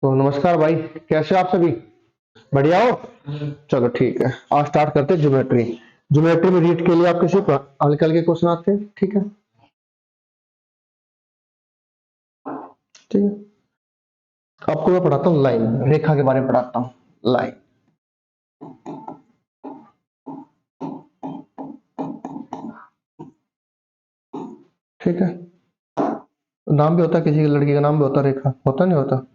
तो नमस्कार भाई, कैसे हो आप सभी? बढ़िया हो? चलो ठीक है, आज स्टार्ट करते हैं ज्योमेट्री। ज्योमेट्री में रीट के लिए आपके सिर्फ हल्के हल्के क्वेश्चन आते हैं, ठीक है? ठीक है, आपको मैं पढ़ाता हूँ लाइन, रेखा के बारे में पढ़ाता हूँ। लाइन, ठीक है। नाम भी होता है, किसी की लड़की का नाम भी होता है रेखा, होता नहीं होता?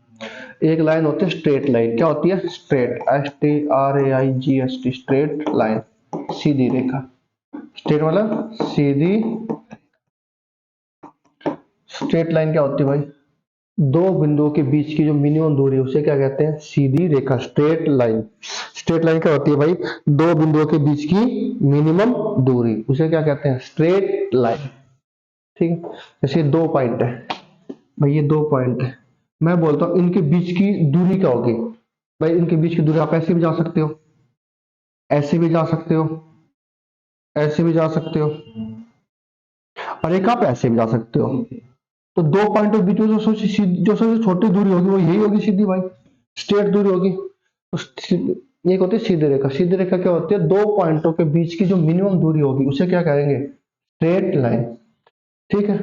एक लाइन होती है स्ट्रेट लाइन, क्या होती है? स्ट्रेट, STRAIGST, स्ट्रेट लाइन, सीधी रेखा। स्ट्रेट मतलब सीधी। स्ट्रेट लाइन क्या होती है भाई? दो बिंदुओं के बीच की जो मिनिमम दूरी है उसे क्या कहते हैं? सीधी रेखा, स्ट्रेट लाइन। स्ट्रेट लाइन क्या होती है भाई? दो बिंदुओं के बीच की मिनिमम दूरी, उसे क्या कहते हैं? Straight line. ठीक है, जैसे दो पॉइंट है भाई, ये दो पॉइंट है, मैं बोलता हूँ इनके बीच की दूरी क्या होगी भाई? इनके बीच की दूरी आप ऐसे भी जा सकते हो, ऐसे भी जा सकते हो, ऐसे भी जा सकते हो, और एक आप ऐसे भी जा सकते हो। तो दो पॉइंट के बीच में जो सबसे छोटी दूरी होगी वो यही होगी, सीधी भाई, स्ट्रेट दूरी होगी। तो एक होती है सीधी रेखा। सीधी रेखा क्या होती है? दो पॉइंटों के बीच की जो मिनिमम दूरी होगी उसे क्या कहेंगे? Straight line. ठीक है,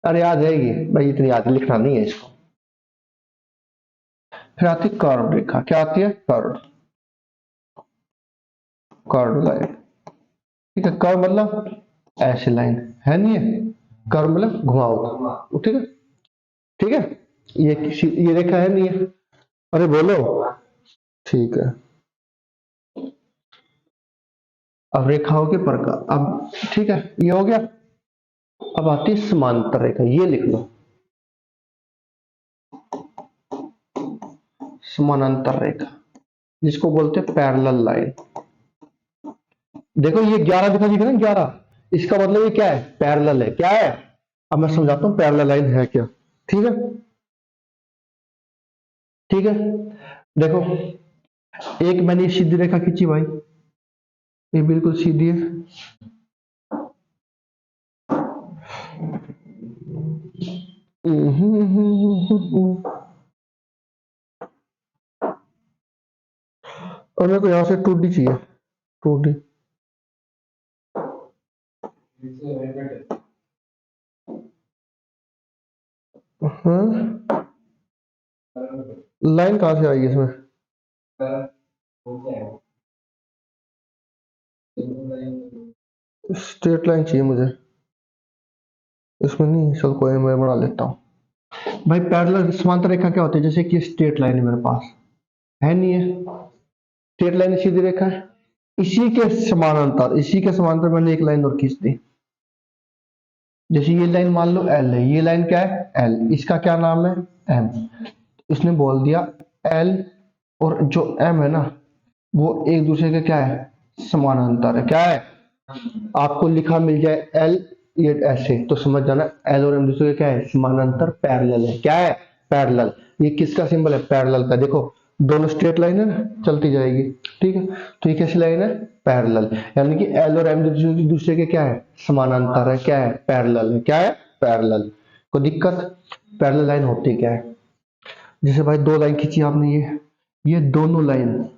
अरे याद रहेगी भाई, इतनी याद लिखना नहीं है इसको। फिर आती है कर्व रेखा। क्या आती है? Curve, curve line. ठीक है, कर्व मतलब ऐसी लाइन है, नहीं है? कर्व मतलब घुमाव, ठीक है। ठीक है, ये रेखा है, नहीं है? अरे बोलो। ठीक है, अब रेखाओं के प्रकार, अब ठीक है, ये हो गया। अब आती है समांतर रेखा, ये लिख लो, समानांतर रेखा, जिसको बोलते हैं पैरेलल लाइन। देखो ये 11 दिखा दिख रहा है, 11, इसका मतलब ये क्या है? पैरेलल है। क्या है? अब मैं समझाता हूँ पैरेलल लाइन है क्या। ठीक है, ठीक है, देखो, एक मैंने सीधी रेखा खींची भाई, ये बिल्कुल सीधी है। और मेरे को यहां से 2D चाहिए, 2D। हाँ, लाइन कहाँ से आएगी इसमें? स्ट्रेट लाइन चाहिए मुझे, इसमें नहीं। चल कोई नहीं, मैं बना लेता हूँ भाई। पैरेलल समांतर रेखा क्या होती है? जैसे कि स्ट्रेट लाइन है मेरे पास, है नहीं है? स्ट्रेट लाइन सीधी रेखा है, इसी के समानांतर, इसी के समानांतर मैंने एक लाइन और खींच दी। जैसे ये लाइन मान लो एल है, ये लाइन क्या है? एल, इसका क्या नाम है? एम। इसने बोल दिया एल और जो एम है ना, वो एक दूसरे के क्या है? समानांतर है। क्या है? आपको लिखा मिल जाए एल, ये ऐसे, तो समझ जाना एल और एम दूसरे के क्या है? समानांतर, पैरेलल है। क्या है? पैरेलल। ये किसका सिंबल है? पैरेलल का। देखो दोनों स्ट्रेट लाइन है ना, चलती जाएगी, ठीक है। तो ये कैसी लाइन है? पैरेलल, यानी कि एल और एम दूसरे के क्या है? समानांतर है। क्या है? पैरेलल है। क्या है? पैरेलल। कोई दिक्कत? पैरेलल लाइन होती क्या है? जैसे भाई दो लाइन खींची आपने, ये दोनों लाइन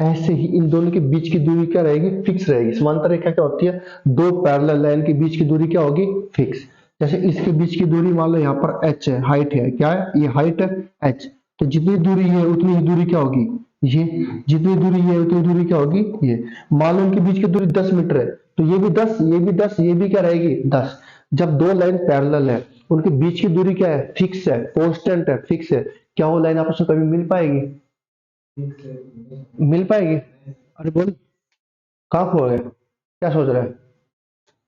ऐसे ही, इन दोनों के बीच की दूरी क्या रहेगी? फिक्स रहेगी। समांतर रेखा क्या होती है? दो पैरेलल लाइन के बीच की दूरी क्या होगी? फिक्स। जैसे इसके बीच की दूरी मान लो यहाँ पर h है, हाइट है। क्या है? ये हाइट है h। तो जितनी दूरी है उतनी ही दूरी क्या होगी? ये, जितनी दूरी है उतनी दूरी क्या होगी? ये। मान लो इनके बीच की दूरी 10 मीटर है, तो ये भी 10, ये भी 10, ये भी क्या रहेगी? 10। जब दो लाइन पैरेलल है, उनके बीच की दूरी क्या है? फिक्स है, कांस्टेंट है, फिक्स है। क्या वो लाइन आपस में कभी मिल पाएगी? मिल पाएगी? अरे बोल, कहाँ खो गए, क्या सोच रहा है?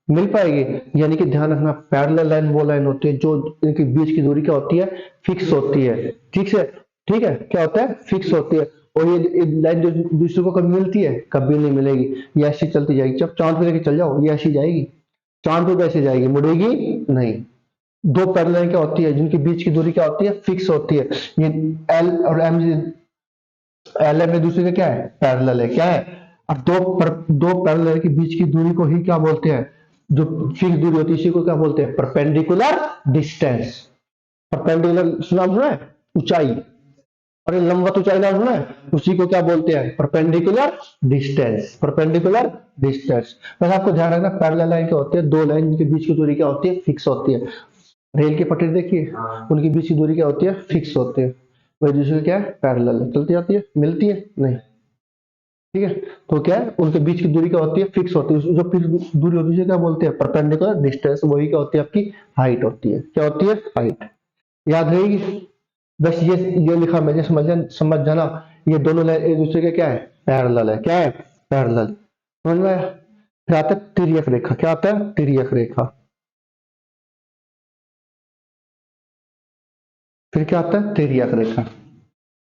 मिल पाएगी, यानी कि ध्यान रखना, पैरेलल लाइन वो लाइन होती है जो इनके बीच की दूरी क्या होती है? फिक्स होती है। ठीक है, ठीक है, क्या होता है? फिक्स होती है। और ये लाइन जो दूसरे को कभी मिलती है? कभी नहीं मिलेगी। ये ऐसी चलती जाएगी, जब चांद पे लेके चल जाओ ये ऐसी जाएगी, चांद पे भी ऐसी जाएगी, मुड़ेगी नहीं। दो पैरेलल लाइन क्या होती है जिनके बीच की दूरी क्या होती है? फिक्स होती है। ये एल और एम, एल एम एक दूसरे का क्या है? पैरेलल है। क्या है? अब दो पैरेलल के बीच की दूरी को ही क्या बोलते हैं? जो फिक्स दूरी होती है इसी को क्या बोलते हैं? Perpendicular distance. परपेंडिकुलर नाम सुना है, ऊंचाई, और लंबवत ऊंचाई नाम सुना है, उसी को क्या बोलते हैं, परपेंडिकुलर डिस्टेंस, परपेंडिकुलर डिस्टेंस। बस आपको ध्यान रखना पैरेलल लाइन क्या होती है, दो लाइन के बीच की दूरी क्या होती है, फिक्स होती है। रेल की पटरी देखिए, उनके बीच की दूरी क्या होती है, फिक्स होती है। वही दूसरी क्या है, पैरेलल है, चलती जाती है, मिलती है नहीं, ठीक है। तो क्या है, उनके बीच की दूरी क्या होती है, फिक्स होती है। जो फिक्स दूरी होती है उसे क्या बोलते हैं, परपेंडिकुलर डिस्टेंस। वही क्या होती है, आपकी हाइट होती है। क्या होती है, हाइट। याद रहेगी। बस ये लिखा मैंने, समझ जाना, ये दोनों लाइन एक दूसरे के क्या है, पैरेलल है। क्या है, पैरेलल। समझ में आया। फिर आता है तिर्यक रेखा। क्या आता है, तिर्यक रेखा। फिर क्या आता है, तिर्यक रेखा।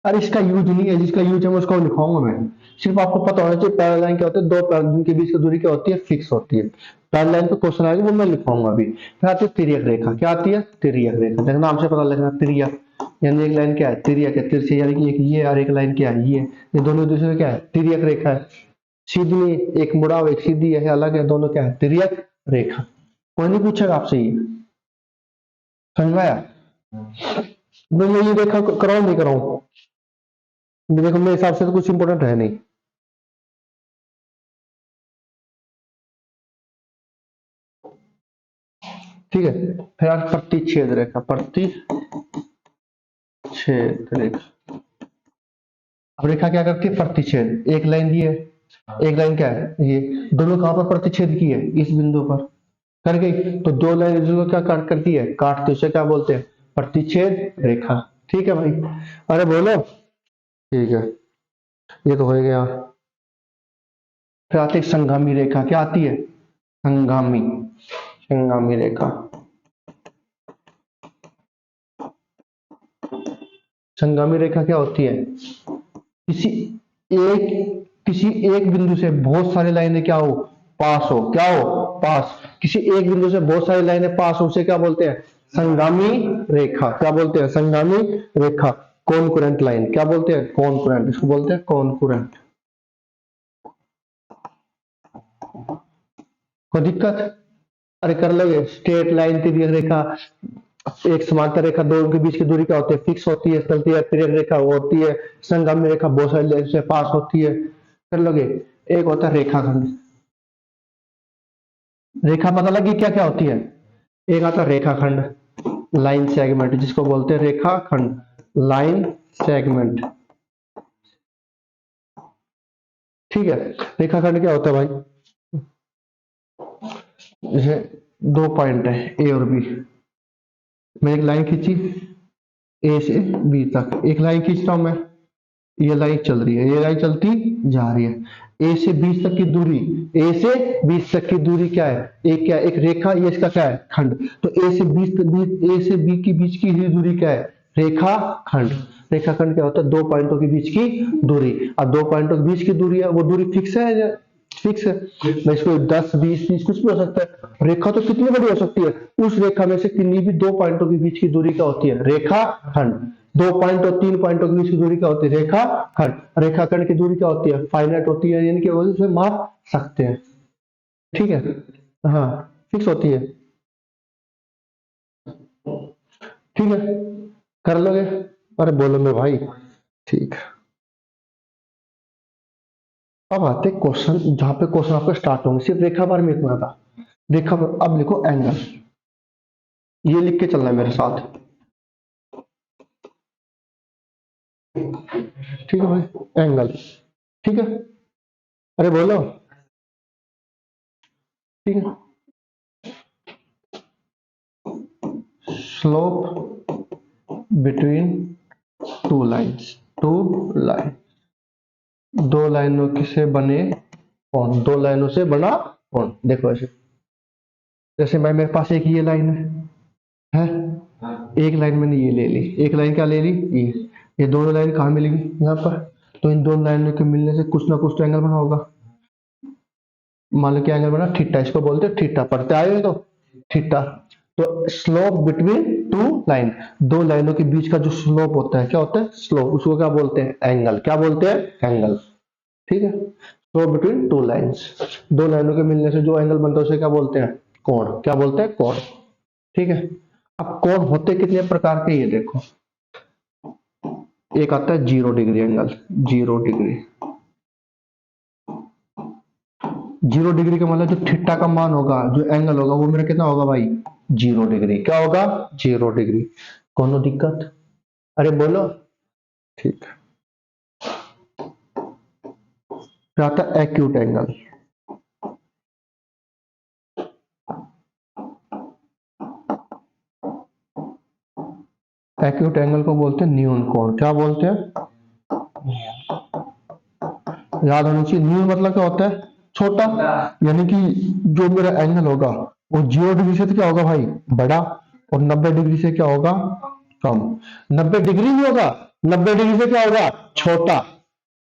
अरे इसका यूज नहीं है, जिसका यूज है मैं उसको लिखाऊंगा मैं। सिर्फ आपको पता होना चाहिए पैरेलल लाइन क्या होती है, दो पैरेलल के बीच की दूरी क्या होती है, फिक्स होती है। पैरेलल लाइन पे क्वेश्चन आएगा, वो मैं लिखाऊंगा अभी। फिर आती है तिर्यक रेखा। क्या आती है, तिर्यक रेखा। देखो नाम से पता लगना, तिर्यक यानी एक लाइन क्या है, तिर्यक है, तिरछी, यानी कि एक ये और एक लाइन क्या है, ये दोनों एक दूसरे में क्या है, तिर्यक रेखा है। सीधी नहीं, एक मुड़ा हुआ एक सीधी है, अलग है, दोनों क्या है, तिर्यक रेखा। कोई नहीं पूछेगा आपसे ये, समझ में आया। मैं ये रेखा कराऊं नहीं कराऊं, देखो मेरे हिसाब से तो कुछ इंपॉर्टेंट है नहीं। ठीक है। फिर आज प्रतिच्छेद रेखा, प्रतिच्छेद रेखा। अब रेखा क्या करती है, प्रतिच्छेद। एक लाइन दी है, एक लाइन क्या है, ये दोनों कहां पर प्रतिच्छेद की है, इस बिंदु पर कर गई। तो दो लाइन जो क्या काट करती है, काटते, उसे क्या बोलते हैं, प्रतिच्छेद रेखा। ठीक है भाई। अरे बोलो। ठीक है, ये तो हो गया। फिर आती है संगामी रेखा। क्या आती है, संगामी, संगामी रेखा। संगामी रेखा क्या होती है, किसी किसी एक बिंदु से बहुत सारी लाइनें क्या हो, पास हो। क्या हो, पास। किसी एक बिंदु से बहुत सारी लाइनें पास हो, उसे क्या बोलते हैं, संगामी रेखा। क्या बोलते हैं, संगामी रेखा। Concurrent line. क्या बोलते हैं, कॉन्कुरेंट, इसको बोलते हैं कॉन्कुरेंट। कोई दिक्कत, अरे कर लोगे। स्ट्रेट लाइन, तिर्यक रेखा, एक समांतर रेखा, दो के बीच की दूरी क्या होती है, फिक्स होती है, चलती है। तिर्यक रेखा वो होती है, संगामी रेखा बहुत सारी लाइन से पास होती है, कर लोगे। एक होता है रेखाखंड। रेखा पता लगी क्या क्या होती है, एक आता है रेखाखंड, लाइन सेगमेंट, जिसको बोलते हैं रेखाखंड, लाइन सेगमेंट। ठीक है। रेखाखंड क्या होता है भाई, जैसे दो पॉइंट है ए और बी, मैं एक लाइन खींची ए से बी तक, एक लाइन खींचता हूं मैं, ये लाइन चल रही है, ये लाइन चलती जा रही है। ए से 20 तक की दूरी, ए से 20 तक की दूरी क्या है, एक क्या है, एक रेखा, ये इसका क्या है, खंड। तो ए से 20, ए से बी के बीच की ही दूरी क्या है, रेखा खंड। रेखा खंड क्या होता है, दो पॉइंटों के बीच की दूरी। अब दो पॉइंटों के बीच की दूरी है, वो दूरी फिक्स है या फिक्स है, मैं इसको 10, 20, 30 कुछ भी हो सकता है। रेखा तो कितनी बड़ी हो सकती है, उस रेखा में से किन्हीं भी दो पॉइंटों के बीच की दूरी क्या होती है, रेखा खंड। दो पॉइंट और तीन पॉइंटों के बीच की दूरी क्या होती है, रेखा खंड। रेखा खंड की दूरी क्या होती है, फाइनाइट होती है, यानी कि उसे माप सकते हैं। ठीक है, हाँ, फिक्स होती है। ठीक है, कर लोगे। अरे बोलो मेरे भाई। ठीक है। अब आते क्वेश्चन, जहां पे क्वेश्चन आपके स्टार्ट होंगे, सिर्फ रेखा बार में इतना था। रेखा, अब लिखो एंगल, ये लिख के चलना है मेरे साथ। ठीक है भाई, एंगल। ठीक है, अरे बोलो। ठीक है, slope between two lines, two line, दो लाइनों की से बने कौन, दो लाइनों से बना कौन। देखो ऐसे, जैसे मैं, मेरे पास एक ये लाइन है, एक लाइन मैंने ये ले ली, एक लाइन क्या ले ली, ये दोनों लाइन कहाँ मिलेगी, यहाँ पर। तो इन दोनों लाइनों के मिलने से कुछ ना कुछ तो एंगल बना होगा। मान लो क्या एंगल बना, थीटा, इसको बोलते हैं थीटा, पढ़ते आए हो तो, थीटा। तो स्लोप बिटवीन टू लाइन, दो लाइनों के बीच का जो स्लोप होता है, क्या होता है, स्लोप, उसको क्या बोलते हैं, एंगल। क्या बोलते हैं, एंगल। ठीक है, स्लोप बिटवीन टू लाइन्स, दो लाइनों के मिलने से जो एंगल बनता है उसे क्या बोलते हैं, कोण। क्या बोलते हैं, कोण। ठीक है। अब कोण होते कितने प्रकार के, ये देखो। एक आता है 0 डिग्री एंगल, 0 डिग्री। 0 डिग्री का मतलब जो थीटा का मान होगा, जो एंगल होगा, वो मेरा कितना होगा भाई? 0 डिग्री। क्या होगा? 0 डिग्री। कोनो दिक्कत? अरे बोलो। ठीक है। फिर आता है एक्यूट एंगल। एक्यूट एंगल को बोलते हैं न्यून कोण। क्या बोलते हैं? याद होनी चाहिए, न्यून मतलब क्या होता है? छोटा। यानी कि जो मेरा एंगल होगा वो 0 डिग्री से तो क्या होगा भाई? बड़ा। और 90 डिग्री से क्या होगा? कम। 90 डिग्री भी होगा, 90 डिग्री से क्या होगा? छोटा।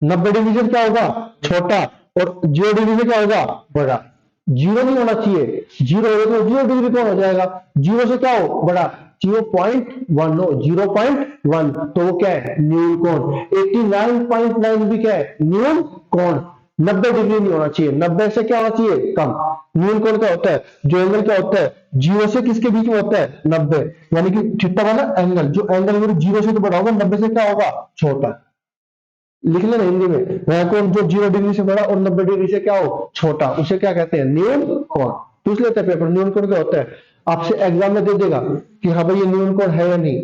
90 डिग्री से क्या होगा? छोटा। और 0 डिग्री से क्या होगा? बड़ा। जीरो नहीं होना चाहिए, जीरो हो तो 0 डिग्री कौन हो जाएगा? जीरो से क्या हो? बड़ा। 0.1 हो, 0.1 तो वो क्या है? न्यून कोण। 89.9 भी क्या है? न्यून कोण। 90 डिग्री नहीं होना चाहिए, 90 से क्या होना चाहिए? कम। न्यून कोण क्या होता है? जो एंगल क्या होता है? जीरो से किसके बीच में होता है? 90। यानी कि थीटा वाला एंगल, जो एंगल मेरे जीरो से तो बड़ा होगा, 90 से क्या होगा? छोटा। लिख लेना हिंदी में, वह कोण जो 0 डिग्री से बड़ा और 90 डिग्री से क्या हो? छोटा, उसे क्या कहते हैं? न्यून कोण। पूछ लेते हैं पेपर, न्यून कोण क्या होता है? आपसे एग्जाम में दे देगा कि हाँ भाई ये न्यून कोण है या नहीं।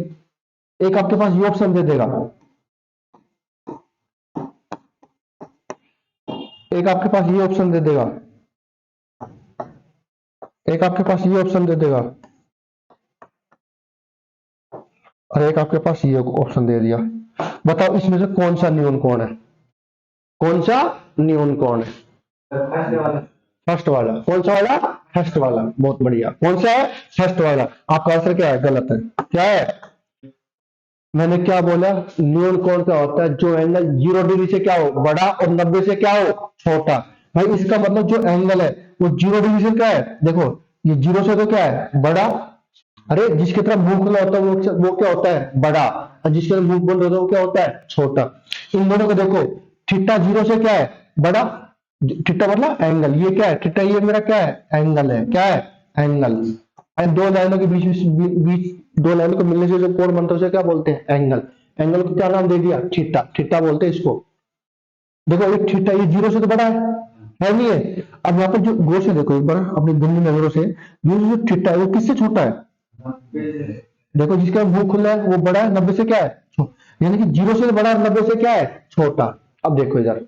एक आपके पास ये ऑप्शन दे देगा, एक आपके पास ये ऑप्शन दे देगा, एक आपके पास ये ऑप्शन दे देगा, और एक आपके पास ये ऑप्शन दे दिया। बताओ इसमें से कौन सा न्यून कोण है? कौन सा न्यून कोण है? फर्स्ट वाला। कौन सा वाला? फर्स्ट वाला। बहुत बढ़िया। कौन सा है? फर्स्ट वाला। आपका आंसर क्या है? गलत है। क्या है? मैंने क्या बोला? न्यून कोण क्या होता है? जो एंगल 0 डिग्री से क्या हो? बड़ा और 90 से क्या हो? छोटा। भाई इसका मतलब जो एंगल है वो 0 डिग्री से क्या है? देखो, ये जीरो से तो क्या है? बड़ा। अरे जिसकी तरफ मुंह खुला होता है वो क्या होता है? बड़ा। और जिसके तरफ मुंह बंद होता है वो क्या होता है? छोटा। इन दोनों को देखो, थीटा जीरो से क्या है? बड़ा। थीटा मतलब एंगल, ये क्या है? थीटा ये मेरा क्या है? एंगल है। क्या है? एंगल। और दो लाइनों के बीच दो लाइनों को मिलने से जो कोण बनता है उसे क्या बोलते हैं? एंगल। एंगल को क्या नाम दे दिया? थीटा। थीटा बोलते हैं इसको। देखो ये थीटा, ये जीरो से तो बड़ा है नहीं है? अब यहाँ पर जो गौर से देखो एक बार अपनी गंदी नजरों से, ये जो थीटा है वो किससे छोटा है? देखो जिसका मुंह खुला है वो बड़ा है, 90 से क्या है? यानी कि जीरो से बड़ा है, 90 से क्या है? छोटा। अब देखो इधर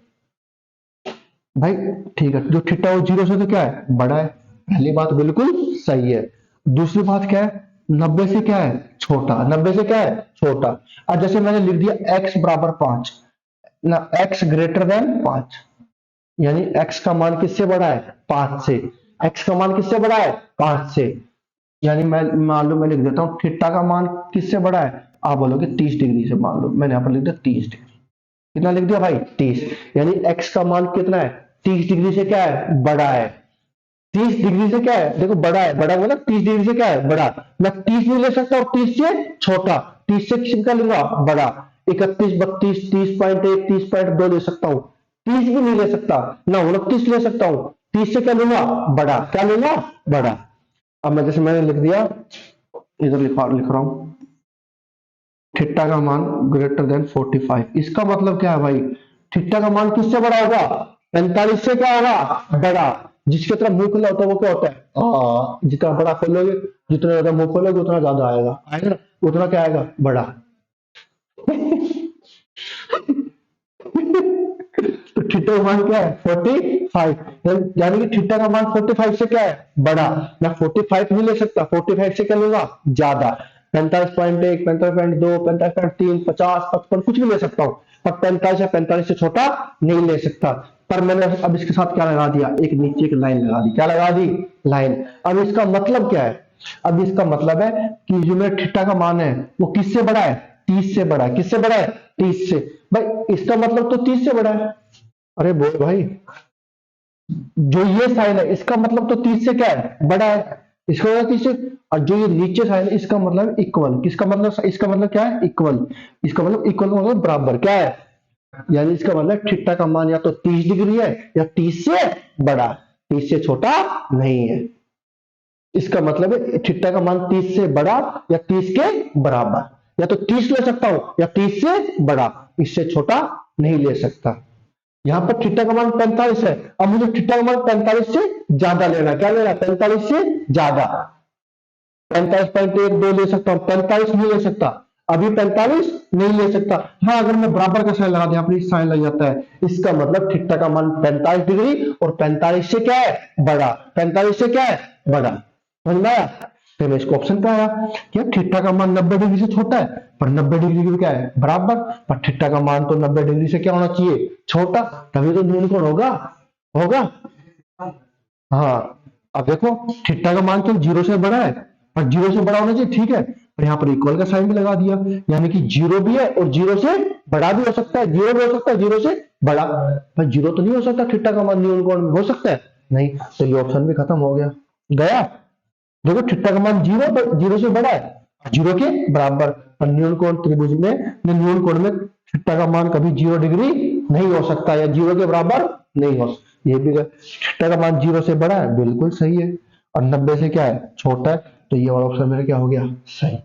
भाई, ठीक है, जो थीटा वो जीरो से तो क्या है? बड़ा है। पहली बात बिल्कुल सही है। दूसरी बात क्या है? 90 से क्या है? छोटा। 90 से क्या है? छोटा। अब जैसे मैंने लिख दिया x बराबर 5 ना, x ग्रेटर देन 5, यानी x का मान किससे बड़ा है? 5 से। x का मान किससे बड़ा है? 5 से। यानी मैं मान लो मैं लिख देता हूं थीटा का मान किससे बड़ा है? आप बोलोगे 30 डिग्री से। मान लो मैंने यहां पर लिख दिया 30 डिग्री। कितना लिख दिया भाई? 30। यानी x का मान कितना है? 30 डिग्री से क्या है? बड़ा है। 30 डिग्री से क्या है? देखो बड़ा है, बड़ा मतलब 30 डिग्री से क्या है? बड़ा। मैं 30 नहीं ले सकता और 30 से छोटा। 30 से किसका लूंगा? बड़ा। 31, 32, 30.1, 30.2 ले सकता हूँ। 30 भी नहीं ले सकता ना, 29 ले सकता हूँ। 30 से क्या लूंगा? बड़ा। क्या लूंगा? बड़ा। अब मैं जैसे मैंने लिख दिया, इधर लिख रहा हूं थीटा का मान ग्रेटर देन 45। इसका मतलब क्या है भाई? थीटा का मान किससे बड़ा होगा? 45 से क्या होगा? बड़ा। जिसकी तरफ मुंह खुला होता है वो क्या होता है? जितना बड़ा खोलोगे, जितना ज्यादा मुंह खोलोगे उतना ज्यादा आएगा। आएगा ना? उतना क्या आएगा? बड़ा। तो थीटा का मान क्या है? 45। यानी कि थीटा का मान 45 से क्या है? बड़ा। मैं 45 नहीं ले सकता, 45 से क्या लूंगा? ज्यादा। 45.1, 45.2, 45.3, 50, 55 कुछ भी ले सकता हूँ, पर 45 या 45 से छोटा नहीं ले सकता। पर मैंने अब इसके साथ क्या लगा दिया? एक नीचे एक लाइन लगा दी। क्या लगा दी? लाइन। अब इसका मतलब क्या है? अब इसका मतलब है कि जो मेरा थीटा का मान है वो किससे बड़ा है? 30 से बड़ा है। किससे बड़ा है? 30 से। भाई इसका मतलब तो 30 से बड़ा है। अरे बोल भाई, जो ये साइन है इसका मतलब तो 30 से क्या है? बड़ा है। इसका मतलब 30 से। और जो ये नीचे साइन है इसका मतलब इक्वल। किसका मतलब? इसका मतलब क्या है? इक्वल। इसका मतलब इक्वल मतलब बराबर। क्या है? यानी इसका मतलब थीटा का मान या तो 30 डिग्री है या 30 से बड़ा। 30 से छोटा नहीं है। इसका मतलब है थीटा का मान 30 से बड़ा या 30 के बराबर, या तो 30 ले सकता हूं या 30 से बड़ा, इससे छोटा नहीं ले सकता। यहां पर थीटा का मान 45 है, अब मुझे थीटा का मान 45 से ज्यादा लेना, क्या लेना, 45 से ज्यादा। 45.12 ले सकता हूं, 45 नहीं ले सकता, अभी 45 नहीं ले सकता। हाँ, अगर मैं बराबर का साइन लगा दिया, अपनी साइन लग जाता है, इसका मतलब थीटा का मान 45 डिग्री और 45 से क्या है, बड़ा, 45 से क्या है, बड़ा। समझ में आया? फिर मैं इसको ऑप्शन पे आया कि थीटा का मान 90 डिग्री से छोटा है, पर 90 डिग्री की क्या है, बराबर, पर थीटा का मान तो 90 डिग्री से क्या होना चाहिए, छोटा, तभी तो न्यून कोण होगा, होगा। हाँ, अब देखो थीटा का मान तो 0 से बड़ा है, पर 0 से बड़ा होना चाहिए, ठीक है, पर यहाँ पर इक्वल का साइन भी लगा दिया, यानी कि 0 भी है और 0 से बड़ा भी हो सकता है, 0 भी हो सकता है 0 से बड़ा, पर 0 तो नहीं हो सकता थीटा का मान न्यून कोण में, हो सकता है नहीं, तो ये ऑप्शन भी खत्म हो गया, गया। देखो थीटा का मान 0 पर 0 से बड़ा है, 0 के बराबर, पर न्यून कोण त्रिभुज में, न्यून कोण में थीटा का मान कभी 0 डिग्री नहीं हो सकता या 0 के बराबर नहीं हो सकता। ये भी थीटा का मान 0 से बड़ा है, बिल्कुल सही है, और 90 से क्या है, छोटा है, तो ये वाला ऑप्शन मेरा क्या हो गया, सही।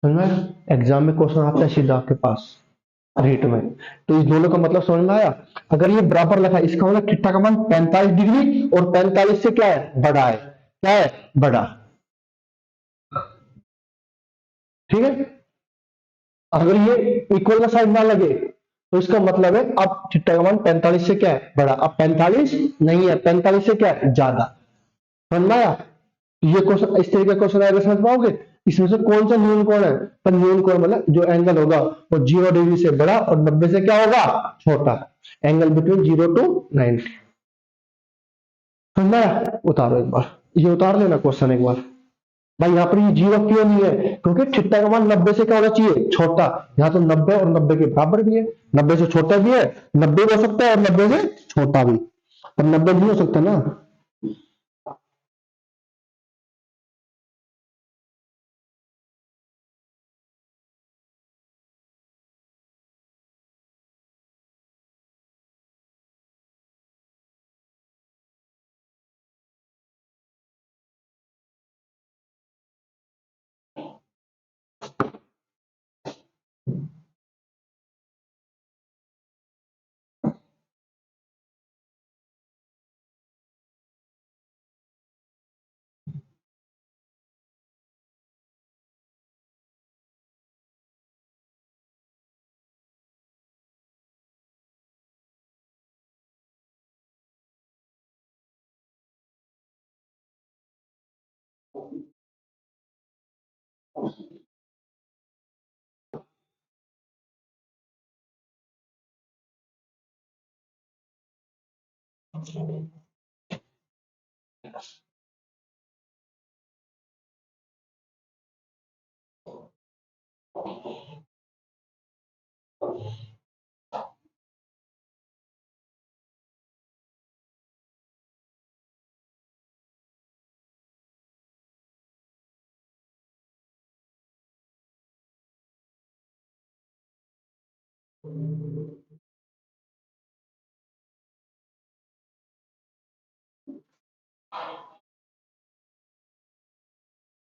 समझ में आया? एग्जाम में क्वेश्चन आता है सीधा आपके पास रेट में, तो इस दोनों का मतलब समझ में आया? अगर ये बराबर लिखा है, इसका मतलब थीटा का मान 45 डिग्री और 45 से क्या है, बड़ा है, क्या है, बड़ा, ठीक है। अगर ये इक्वल का साइन ना लगे, तो इसका मतलब है अब थीटा का मान 45 से क्या है, बड़ा, अब 45 नहीं है, 45 से क्या है, ज्यादा। समझ में आया? ये क्वेश्चन, इस तरीके का क्वेश्चन आएगा, समझ पाओगे? इसमें से कौन सा न्यून कोण है, पर न्यून कोण मतलब जो एंगल होगा वो 0 डिग्री से बड़ा और 90 से क्या होगा, छोटा, एंगल बिटवीन 0 टू 90। समझ में आया? उतारो एक बार, ये उतार लेना क्वेश्चन एक बार। भाई यहाँ पर ये 0 क्यों नहीं है, क्योंकि थीटा का मान 90 से क्या होना चाहिए, छोटा, यहाँ तो 90 और 90 के बराबर भी है, 90 से छोटा भी है, 90 भी हो सकता है और 90 से छोटा भी, पर 90 नहीं हो सकता ना।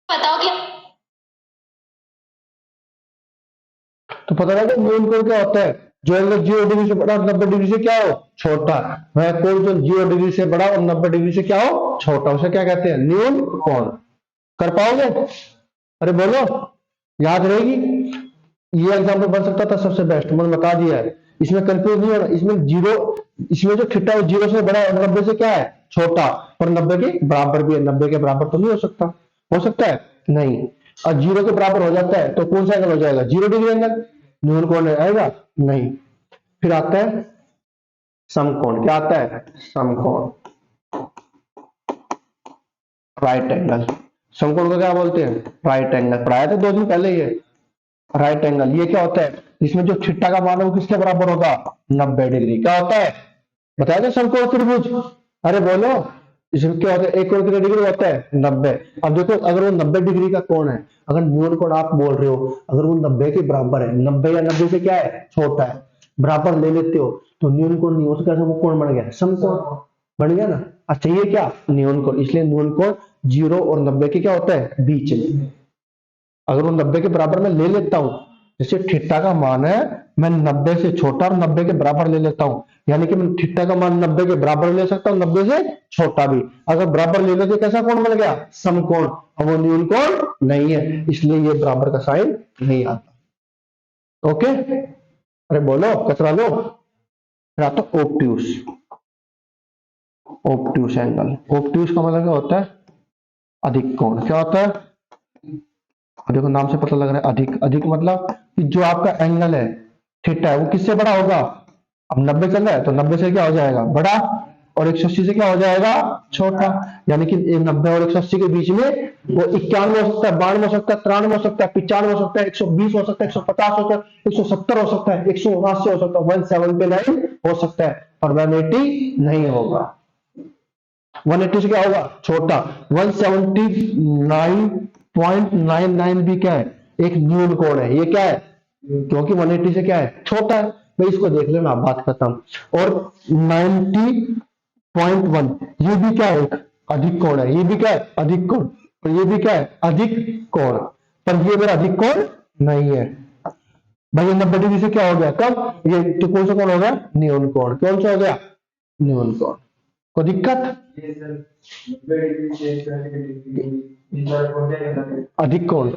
बताओ कि तो पता लगा न्यून कोण क्या होता है, जो एंगल 0 डिग्री से बड़ा और 90 डिग्री से क्या हो, छोटा, वह कोण जो 0 डिग्री से बड़ा और 90 डिग्री से क्या हो, छोटा, उसे क्या कहते हैं, न्यून कोण। कर पाओगे? अरे बोलो, याद रहेगी? ये एग्जाम्पल बन सकता था सबसे बेस्ट, मैंने बता दिया है, इसमें कंफ्यूज नहीं होना, इसमें 0, इसमें जो थीटा है 0 से बड़ा और 90 से क्या है, छोटा, और 90 के बराबर भी है, 90 के बराबर तो नहीं हो सकता, हो सकता है नहीं, और 0 के बराबर हो जाता है तो कौन सा एंगल हो जाएगा, 0 डिग्री एंगल, न्यून कोण आएगा नहीं। फिर आता है समकोण, क्या आता है, समकोण, राइट एंगल, समकोण को क्या बोलते हैं, राइट एंगल, पढ़ाया था 2 दिन पहले ये, राइट एंगल, ये क्या होता है, इसमें जो थीटा का मान है वो किसके बराबर होगा, 90 डिग्री, क्या होता है, बताया था समकोण त्रिभुज, अरे बोलो, इसमें क्या होता है, एक कोण कितने डिग्री होता है, 90। अब देखो अगर वो 90 डिग्री का कोण है, अगर न्यून कोण आप बोल रहे हो, अगर वो 90 के बराबर है, 90 या 90 से क्या है, छोटा है, बराबर ले लेते हो, तो न्यून कोण नहीं हो सकता, वो कोण बन गया समकोण, बन गया ना। अच्छा ये क्या, न्यून कोण, इसलिए न्यून कोण जीरो और 90 के क्या होता है, बीच में। अगर वो 90 के बराबर में ले लेता हूं, जैसे थीटा का मान है, मैं 90 से छोटा और 90 के बराबर ले लेता हूं, यानी कि मैं थीटा का मान 90 के बराबर ले सकता हूं, 90 से छोटा भी। अगर बराबर ले लो तो कैसा कोण बन गया, समकोण। अब वो न्यून कोण नहीं है, इसलिए ये बराबर का साइन नहीं आता। ओके, अरे बोलो कचरा लो। फिर आता ऑब्ट्यूस। ऑब्ट्यूस एंगल, ऑब्ट्यूस का मतलब क्या होता है, अधिक कोण। क्या होता है, देखो नाम से पता लग रहा है अधिक। अधिक मतलब कि जो आपका एंगल है थीटा है वो किससे बड़ा होगा। अब 90 चल रहा है तो 90 से क्या हो जाएगा, बड़ा, और 180 से क्या हो जाएगा, छोटा। यानी कि 90 और 180 के बीच में वो 91 हो सकता है, 92 हो सकता है, 93 हो सकता है, 95 हो सकता है, 120 हो सकता है, 150 हो सकता है, 170 हो सकता है, 179 हो सकता है, 179 हो सकता है, और 180 नहीं होगा। 180 से क्या होगा, छोटा। 179.99 भी क्या है, एक न्यून कोण है। ये क्या है, क्योंकि 180 से क्या है, छोटा है। भाई इसको देख लेना, बात खत्म। और 90.1 ये भी क्या है, एक अधिक कोण है। ये भी क्या है, अधिक कोण। और ये भी क्या है, अधिक कोण। पर ये मेरा अधिक कोण नहीं है। भाई ये 90 डिग्री से क्या हो गया, कब, ये तो कौन सा कोण हो गया, न्यून कोण। कौन सा हो गया, न्यून कोण। कोई दिक्कत, अधिक कोण,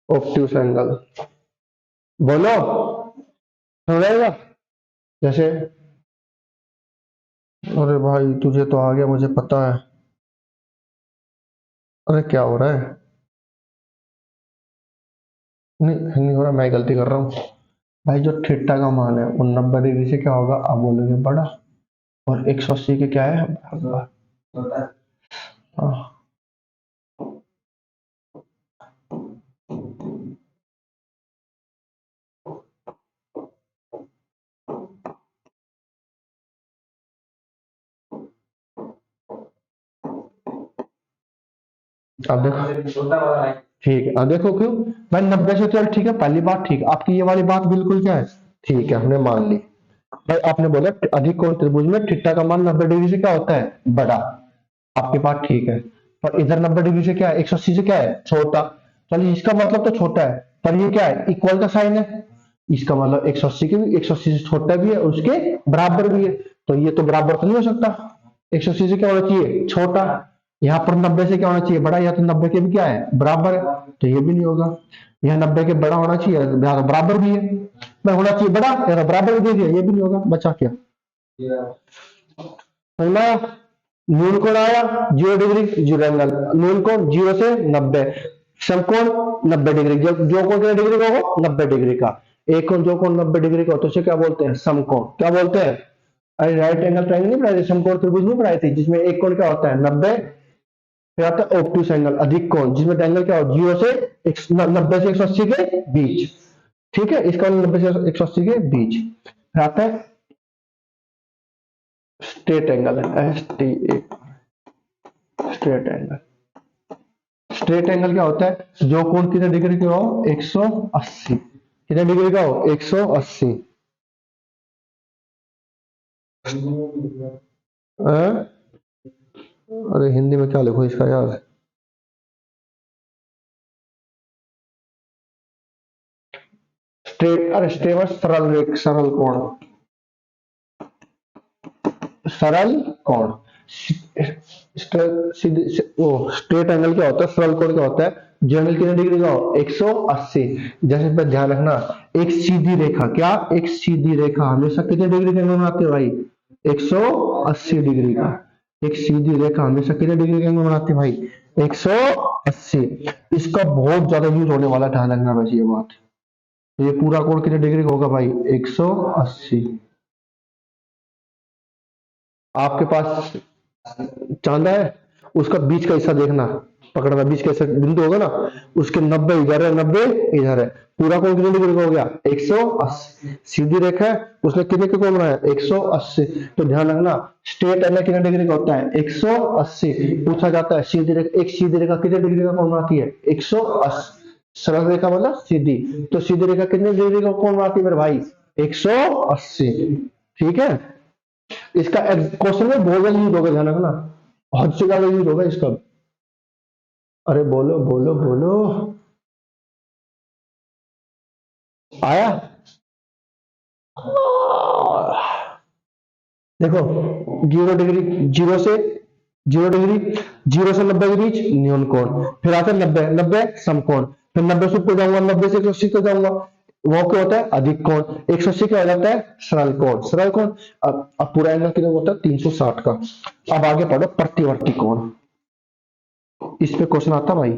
ऑब्ट्यूस एंगल। बोलो, समझाएगा जैसे। अरे भाई तुझे तो आ गया, मुझे पता है। अरे क्या हो रहा है, नहीं नहीं हो रहा, मैं गलती कर रहा हूँ। भाई जो थीटा का मान है वो 90 डिग्री से क्या होगा, आप बोलोगे बड़ा, और 180 के क्या है, हाँ। अब देखो, ठीक है, अब देखो क्यों। भाई 90 से, चल ठीक है, पहली बात ठीक है, आपकी ये वाली बात बिल्कुल क्या है, ठीक है, हमने मान ली। भाई आपने बोला अधिक कोण त्रिभुज में थीटा का मान 90 डिग्री से क्या होता है, बड़ा। आपकी बात ठीक है, पर इधर 90 डिग्री से क्या है, 180 से क्या है, छोटा। चलिए इसका मतलब तो छोटा है, पर ये क्या है, इक्वल का साइन है। इसका मतलब 180 के भी, 180 से छोटा भी है, उसके बराबर भी है। तो ये तो बराबर तो नहीं हो सकता, 180 से क्या होना चाहिए, छोटा। यहाँ पर 90 से क्या होना चाहिए, बड़ा। या तो 90 के भी क्या है, बराबर है, तो ये भी नहीं होगा। यहाँ 90 के बड़ा होना चाहिए, यहाँ तो बराबर भी है। मैं होना चाहिए बड़ा, या तो बराबर भी दे दिया, ये भी नहीं होगा, बचा क्या, समझ में आया। न्यून कोण आया 0 डिग्री, जीरो एंगल। न्यून कोण 0 से 90, समकोण 90 डिग्री। जो कोण कितने डिग्री का होगा, 90 डिग्री का। एक कोण, जो कोण 90 डिग्री का होता है उसे क्या बोलते हैं, समकोण। क्या बोलते हैं, अरे राइट एंगल ट्रायंगल नहीं पढ़ाई थी, समकोण त्रिभुज नहीं पढ़ाई थी, जिसमें एक कोण क्या होता है 90, फिर आता है ऑब्ट्यूस एंगल, अधिक कोण, जिसमें एंगल क्या हो, 0 से 90 से 180 के बीच। ठीक है, इसका 90 से 180 के बीच। फिर आता है स्ट्रेट एंगल, है STA, straight angle. Straight angle क्या होता है, जो कोण कितने डिग्री का हो, 180। कितने डिग्री का हो, 180। अरे हिंदी में क्या लिखो इसका यार, स्ट्रेट, अरे स्ट्रेट सरल सरल कोण, सरल कोण। स्ट्रेट एंगल क्या होता है, सरल कोण क्या होता है, जो एंगल कितने डिग्री का हो, 180। जैसे इस पर ध्यान रखना, एक सीधी रेखा, क्या, एक सीधी रेखा हमेशा कितने डिग्री का एंगल बनाती है भाई, 180 डिग्री का। एक सीधी रेखा हमेशा कितने डिग्री का एंगल बनाती है भाई, 180। इसका बहुत ज्यादा यूज होने वाला, ध्यान रखना वैसे ये बात। तो ये पूरा कोण कितने डिग्री का होगा भाई, 180। आपके पास चांदा है, उसका बीच का हिस्सा देखना, पकड़ना, बीच का हिस्सा बिंदु होगा ना, उसके 90 इधर है, 90 इधर है। पूरा कोण कितने डिग्री का हो गया, 180। सीधी रेखा है, उसने कितने का कोण बनाया, 180। तो ध्यान रखना, स्ट्रेट एंगल कितने डिग्री का होता है, 180। पूछा जाता है सीधी रेखा, एक सीधी रेखा कितने डिग्री का कोण बनाती है, 180। सरल रेखा मतलब सीधी, तो सीधी रेखा कितने डिग्री का कोण बनाती है मेरे भाई, 180। ठीक है, इसका क्वेश्चन में बहुत जल्दी यूज होगा, ध्यान रखना। हद से ज्यादा यूज होगा इसका। अरे बोलो बोलो बोलो। आया। देखो, 0 डिग्री, जीरो डिग्री, 0 से 90 के बीच न्यून कोण, फिर आता है 90, 90 समकोण, फिर 90 से ऊपर जाऊंगा, 90 से 180 को जाऊंगा, वो क्या होता है अधिक कोण, 180 क्या हो जाता है सरल कोण, सरल कोण। अब पूरा एंगल कितना होता है 360 का। अब आगे पढ़ो प्रतिवर्ती कोण, इस पे क्वेश्चन आता भाई।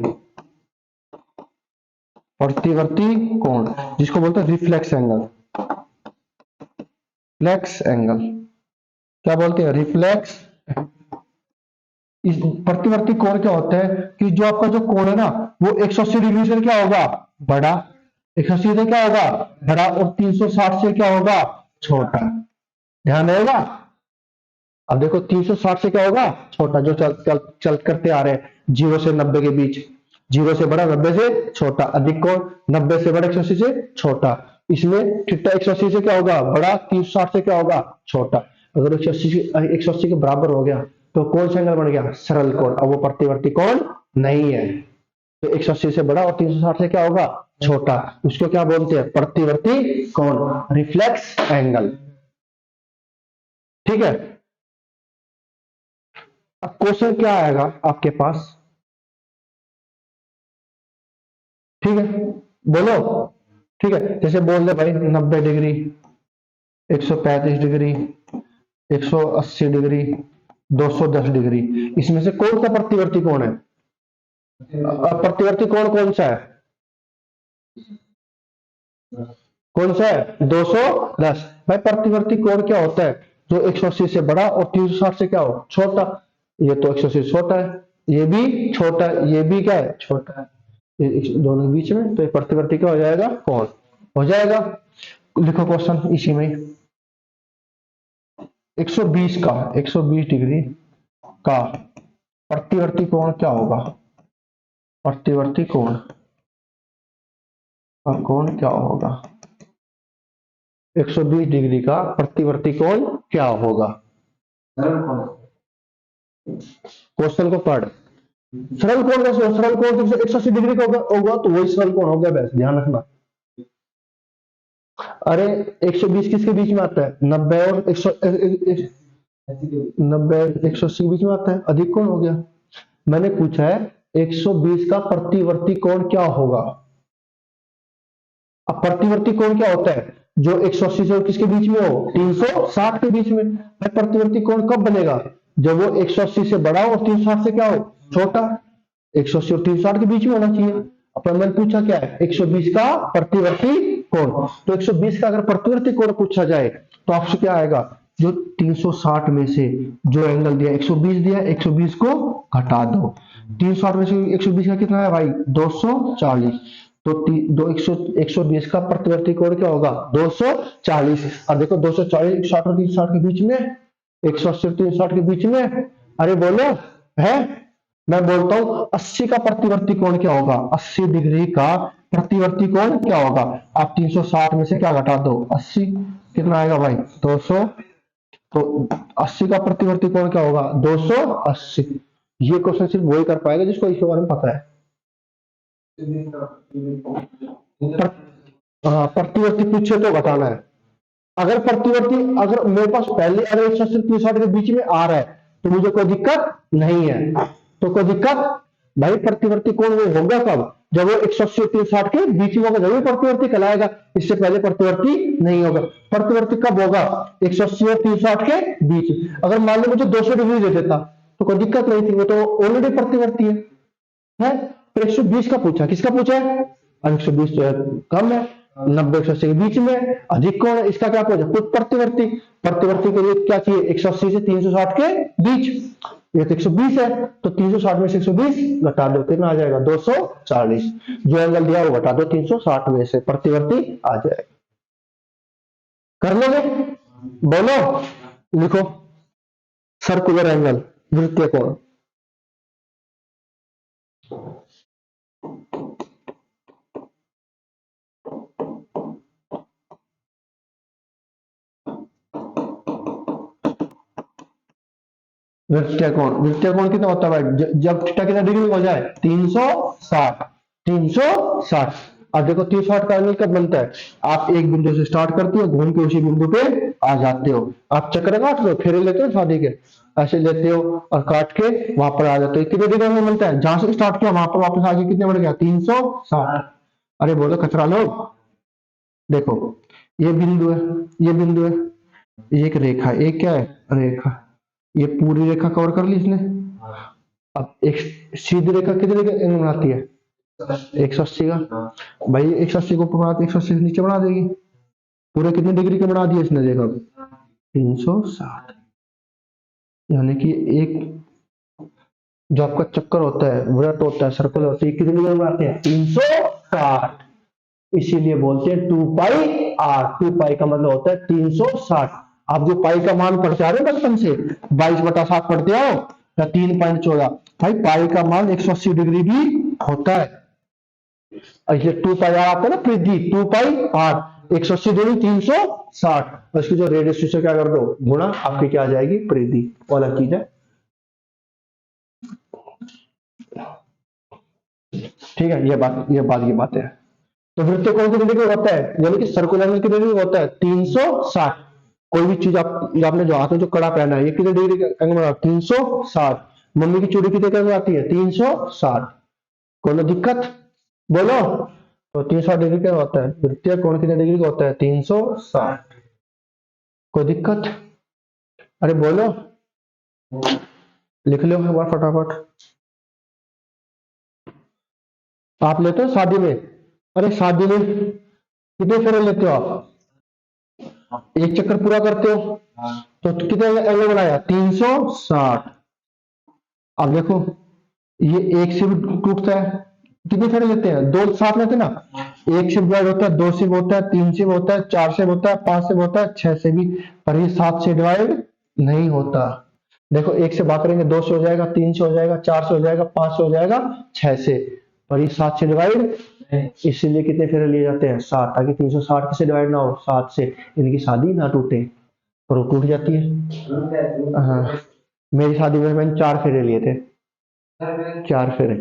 प्रतिवर्ती कोण जिसको बोलते हैं रिफ्लेक्स एंगल, रिफ्लेक्स एंगल, क्या बोलते हैं रिफ्लेक्स। इस प्रतिवर्ती कोण क्या होता है कि जो आपका जो कोण है ना वो 180 डिग्री से क्या होगा बड़ा, 180 से क्या होगा बड़ा, और 360 से क्या होगा छोटा। ध्यान रहेगा। अब देखो 360 से क्या होगा छोटा, जो चल चल चल करते आ रहे हैं 0 से 90 के बीच, 0 से बड़ा 90 से छोटा, अधिक कोण 90 से बड़ा 180 से छोटा। इसमें थीटा 180 से क्या होगा बड़ा, 360 से क्या होगा छोटा। अगर 180 के बराबर हो गया तो कौन सा एंगल बन गया सरल कोण, अब वो प्रतिवर्ती कोण नहीं है। तो 180 से बड़ा और 360 से क्या होगा छोटा, उसको क्या बोलते हैं प्रतिवर्ती कोण, रिफ्लेक्स एंगल। ठीक है। अब क्वेश्चन क्या आएगा आपके पास, ठीक है बोलो। ठीक है, जैसे बोल दे भाई 90 डिग्री, 135 डिग्री, 180 डिग्री, 210 डिग्री, इसमें से कौन सा प्रतिवर्ती कोण है। अब प्रतिवर्ती कोण कौन सा है, कौन सा है 210। भाई प्रतिवर्ती कोण क्या होता है जो 180 से बड़ा और 360 से क्या हो छोटा। ये तो 180 से छोटा है, ये भी छोटा है, ये भी क्या है छोटा है, दोनों के बीच में, तो ये प्रतिवर्ती क्या हो जाएगा कोण हो जाएगा। लिखो क्वेश्चन इसी में। 120 का 120 डिग्री का प्रतिवर्ती कोण क्या होगा, प्रतिवर्ती कोण का कोण क्या होगा, 120 डिग्री का प्रतिवर्ती कोण क्या होगा। क्वेश्चन को पढ़। सरल कोण कैसे हो, सरल कोण 180 डिग्री का होगा तो वही सरल कोण होगा, बस ध्यान रखना। अरे 120 किसके बीच में आता है 90 और 90 180 के बीच में आता है, अधिक कोण हो गया। मैंने पूछा है 120 का प्रतिवर्ती कोण क्या होगा। अब प्रतिवर्ती कोण क्या होता है जो 180 से किसके बीच में हो 360 के बीच में। प्रतिवर्ती कोण कब बनेगा जब वो 180 से बड़ा हो और 360 से क्या हो छोटा। 180 और 360 के बीच में होना चाहिए। अपन मैंने पूछा क्या है 120 का प्रतिवर्ती कोण, तो 120 का अगर प्रतिवर्ती कोण पूछा जाए तो आपसे क्या आएगा, जो 360 में से जो एंगल दिया 120 दिया, 120 को घटा दो, 360 में से 120 का कितना है भाई 240, तो दो 120 का प्रतिवर्ती कोण क्या होगा 240। अब देखो 240 60 और 360 के बीच में, 180 और 360 के बीच में, अरे बोलो है। मैं बोलता हूं 80 का प्रतिवर्ती कोण क्या होगा, 80 डिग्री का प्रतिवर्ती कोण क्या होगा। आप 360 में से क्या घटा दो 80, कितना आएगा भाई 200, तो 80 का प्रतिवर्ती कोण क्या होगा 280। ये क्वेश्चन सिर्फ वही कर पाएगा जिसको इसके बारे में पता है। पर, हाँ प्रतिवर्ती पूछे तो बताना है। अगर प्रतिवर्ती अगर मेरे पास पहले अगर 180 360 के बीच में आ रहा है तो मुझे कोई दिक्कत नहीं है, तो कोई दिक्कत भाई। प्रतिवर्ती कोण वो होगा कब जब वो 180 और 360 के बीच में होगा, जब प्रतिवर्ती कहलाएगा, इससे पहले प्रतिवर्ती नहीं होगा। प्रतिवर्ती कब होगा 180 और 360 के बीच। अगर मान लो मुझे 200 डिग्री दे देता तो कोई दिक्कत नहीं थी, वो तो ऑलरेडी प्रतिवर्ती है। तो 120 का पूछा, किसका पूछा है, अब 120 तो कम है, 90 180 के बीच में अधिक कौन है, इसका क्या पूछा कुछ प्रतिवर्ती। प्रतिवर्ती के लिए क्या चाहिए 180 से 360 के बीच, ये तो 120 है, तो 360 में से 120 घटा दो, कितना आ जाएगा 240। जो एंगल दिया वो घटा दो 360 में से, प्रतिवर्ती आ जाएगा। कर लोगे, बोलो, लिखो सर्कुलर एंगल, वृत्तीय कोण। वृत्तीय कोण कितना होता है भाई? जब थीटा कितना डिग्री में हो जाए? 360। 360। अब देखो 360 का एंगल कब बनता है? आप एक बिंदु से स्टार्ट करते हो, घूम के उसी बिंदु पे आ जाते हो। आप चक्कर काट लो, फेरे लेते हो शादी के, ऐसे लेते हो और काट के वहां पर आ जाते हो। कितने डिग्री में बनता है? जहां से स्टार्ट किया वहां पर वापस आगे कितने बढ़ गया? 360। अरे बोलो कचरा लोग, देखो ये बिंदु है, ये बिंदु है, ये एक रेखा, एक क्या है? रेखा। ये पूरी रेखा कवर कर ली इसने। अब एक सीधी रेखा कितने का एंगल बनाती है? 180 का। भाई 180 को ऊपर बनाती है, 180 से नीचे बना देगी। पूरे कितने डिग्री का बना दिया इसने? देखो 360। यानी कि एक जो आपका चक्कर होता है, वृत्त होता है, सर्कल होता है, कितने डिग्री में बनाते हैं? 360। इसीलिए बोलते हैं 2 पाई आर। 2 पाई का मतलब होता है 360। आप जो पाई का मान पढ़ते आ रहे हो बचपन से, 22/7 पढ़ते हो या 3.14, भाई पाई का मान 180 डिग्री भी होता है। ऐसे 2 पाई आर आता है ना परिधि, 2 पाई आर 180 डिग्री 360, और इसकी जो रेडियस से क्या कर दो गुणा, आपकी क्या आ जाएगी? परिधि। वो अलग चीज है, ठीक है। ये बात है। तो वृत्तीय कोण कितने डिग्री होता है? यानी कि सर्कुलर एंगल कितने डिग्री होता है? 360। कोई भी चीज आप आपने जो हाथ में जो कड़ा पहना है, ये कितने डिग्री का एंगल बना? 360। मम्मी की चूड़ी कितने का आती है? 360। कोनो दिक्कत? बोलो। तो 360 डिग्री का होता है वृत्तीय कोण, कितने डिग्री का होता है? 360। कोई दिक्कत? अरे बोलो, लिख लो एक बार फटाफट। आप लेते हो शादी में? अरे शादी में कितने फेरे लेते हो आप? एक चक्कर पूरा करते हो तो कितने एंगल बनाया? 360। अब देखो ये एक से भी टूटता है, कितने फेरे लेते हैं? दो साथ लेते हैं ना। एक से डिवाइड होता है, दो से भी होता है, तीन से भी होता है, चार से भी होता है, पांच से भी होता है, छह से भी। पर ये 7 से डिवाइड नहीं होता। देखो एक से भाग करेंगे, 2 से हो जाएगा, 3 से हो जाएगा, 4 से हो जाएगा, 5 से हो जाएगा, 6 से। पर ये 7 से डिवाइड, इसीलिए कितने फेरे लिए जाते हैं? 7, ताकि 360 किससे डिवाइड ना हो? 7 से। इनकी शादी ना टूटे, पर वो टूट जाती है। हाँ, मेरी शादी में मैंने 4 फेरे लिए थे। 4 फेरे।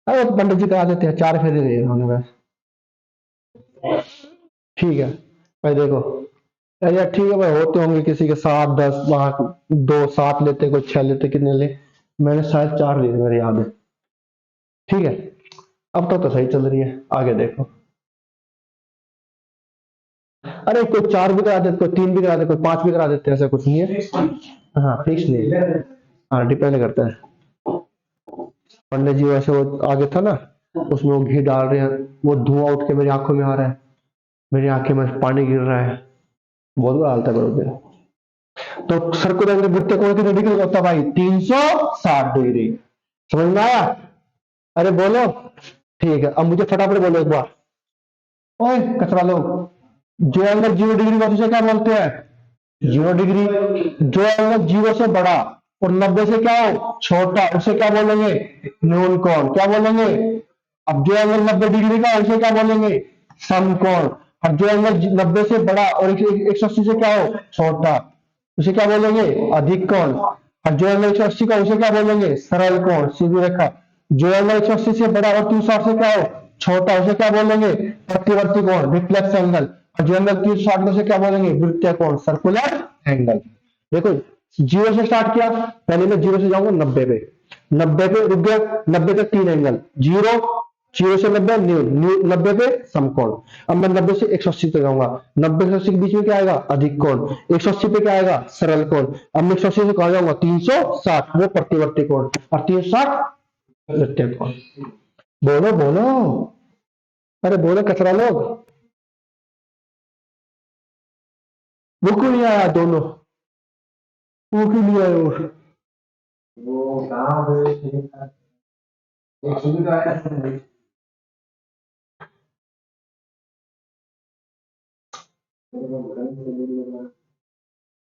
अरे पंडित जी करा देते हैं, 4 फेरे लिए उन्होंने बस। ठीक है भाई, देखो अरे यार ठीक है भाई, होते होंगे किसी के 7 10, वहां 2 7 लेते, कोई 6 लेते, कितने ले? मैंने शायद 4 लिए थे, मेरे याद है। ठीक है, अब तो सही चल रही है। आगे देखो, अरे कोई 4 भी करा देते, कोई 3 भी करा देते, कोई 5 भी करा देते, ऐसा कुछ नहीं है। हाँ फिक्स नहीं है। हाँ डिपेंड करता है। पंडित जी वैसे वो आगे था ना, उसमें वो घी डाल रहे हैं, वो धुआं उठ के मेरी आंखों में आ रहा है, मेरी आंखें में पानी गिर रहा है, बहुत बुरा हालत है मेरे। तो सर्कुलर वृत्तीय कोण कितने डिग्री का होता है भाई? 360 डिग्री। समझ में आया? अरे बोलो। ठीक है, अब मुझे फटाफट बोलो एक बार। ओए कचरा लोग, जो एंगल 0 डिग्री का उसे क्या बोलते हैं? 0 डिग्री। जो एंगल 0 से बड़ा और 90 से क्या हो? छोटा, उसे क्या बोलेंगे? न्यून कोण। क्या बोलेंगे? अब जो एंगल 90 डिग्री का है, उसे क्या बोलेंगे? समकोण। और जो एंगल 90 से बड़ा और 180 से क्या हो? छोटा, उसे क्या बोलेंगे? अधिक कोण। और जो एंगल 180 का, उसे क्या बोलेंगे? सरल कोण, सीधी रेखा। जो एंगल 180 से बड़ा और 360 से क्या हो? छोटा, उसे क्या बोलेंगे? प्रतिवर्ती कोण, रिफ्लेक्स एंगल। और जो एंगल 360 का, उसे क्या बोलेंगे? वृत्तीय कोण, सर्कुलर एंगल। देखो 0 से स्टार्ट किया, पहले मैं 0 से जाऊंगा 90 पे, 90 पे रुक गया, 90 तक 3 एंगल, 0, 0 से 90 90 पे समकोण। अब मैं 90 से 180 तक जाऊंगा, 90 से 80 के बीच में क्या आएगा? अधिक कोण। 180 पे क्या आएगा? सरल कोण। अब मैं 180 से कहा जाऊंगा? 360, वो प्रतिवर्ती कोण, और 360 वृत्तीय कोण। बोलो बोलो, अरे बोलो कचरा लोग, वो क्यों नहीं आया दोनों? वो क्यों नहीं आया? वो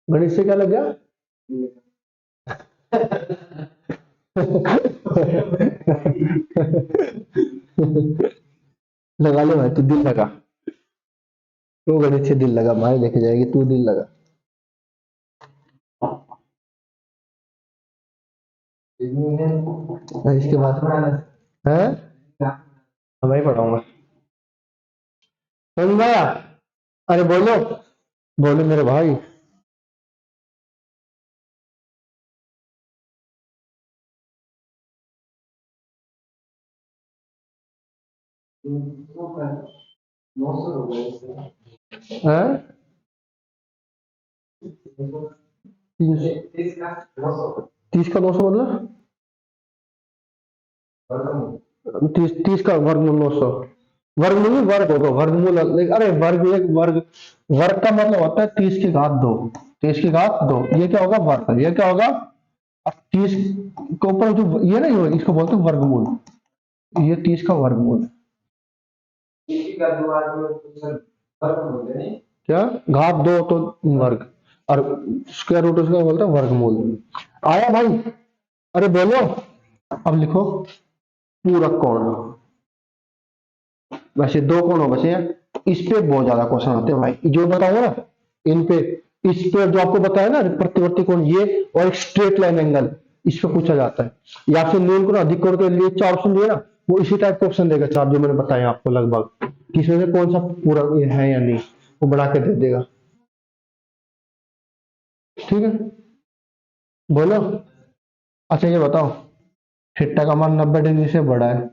गणित से क्या लग गया? लगा ले भाई, तू दिल लगा, तो गणित से दिल लगा, भाई लेके जाएगी, तू दिल लगा। इसके बाद है, मैं ही पढ़ाऊंगा। समझ में आया? अरे बोलो, बोलो मेरे भाई। है, 30 का 900 मतलब 30 का वर्गमूल 900। वर्गमूल नहीं, वर्ग होगा, वर्गमूल अरे वर्ग, एक वर्ग, वर्ग का मतलब होता है 30 की घात 2। 30 की घात 2, ये क्या होगा? वर्ग। ये क्या होगा? अब 30 के ऊपर जो ये नहीं हो, इसको बोलते हैं वर्गमूल। ये 30 का वर्गमूल क्या? घात 2 तो वर्ग, और स्क्वायर रूट उसका बोलते हैं वर्गमूल। आया भाई? अरे बोलो। अब लिखो पूरक कोण। वैसे दो कोण बचे हैं, इस पे बहुत ज्यादा क्वेश्चन आते हैं भाई, जो बताऊंगा ना इन पे। इस पे जो आपको बताया ना, प्रतिवर्ती कोण ये, और एक स्ट्रेट लाइन एंगल, इस पे पूछा जाता है। या फिर न्यून कोण अधिक कोण के लिए 4 ऑप्शन दिए ना, वो इसी टाइप के ऑप्शन देगा, 4 जो मैंने बताया आपको लगभग, कि इसमें से कौन सा पूरा ये है या नहीं, वो बढ़ा के दे देगा। ठीक है, बोलो। अच्छा ये बताओ, थीटा का मान 90 डिग्री से बड़ा है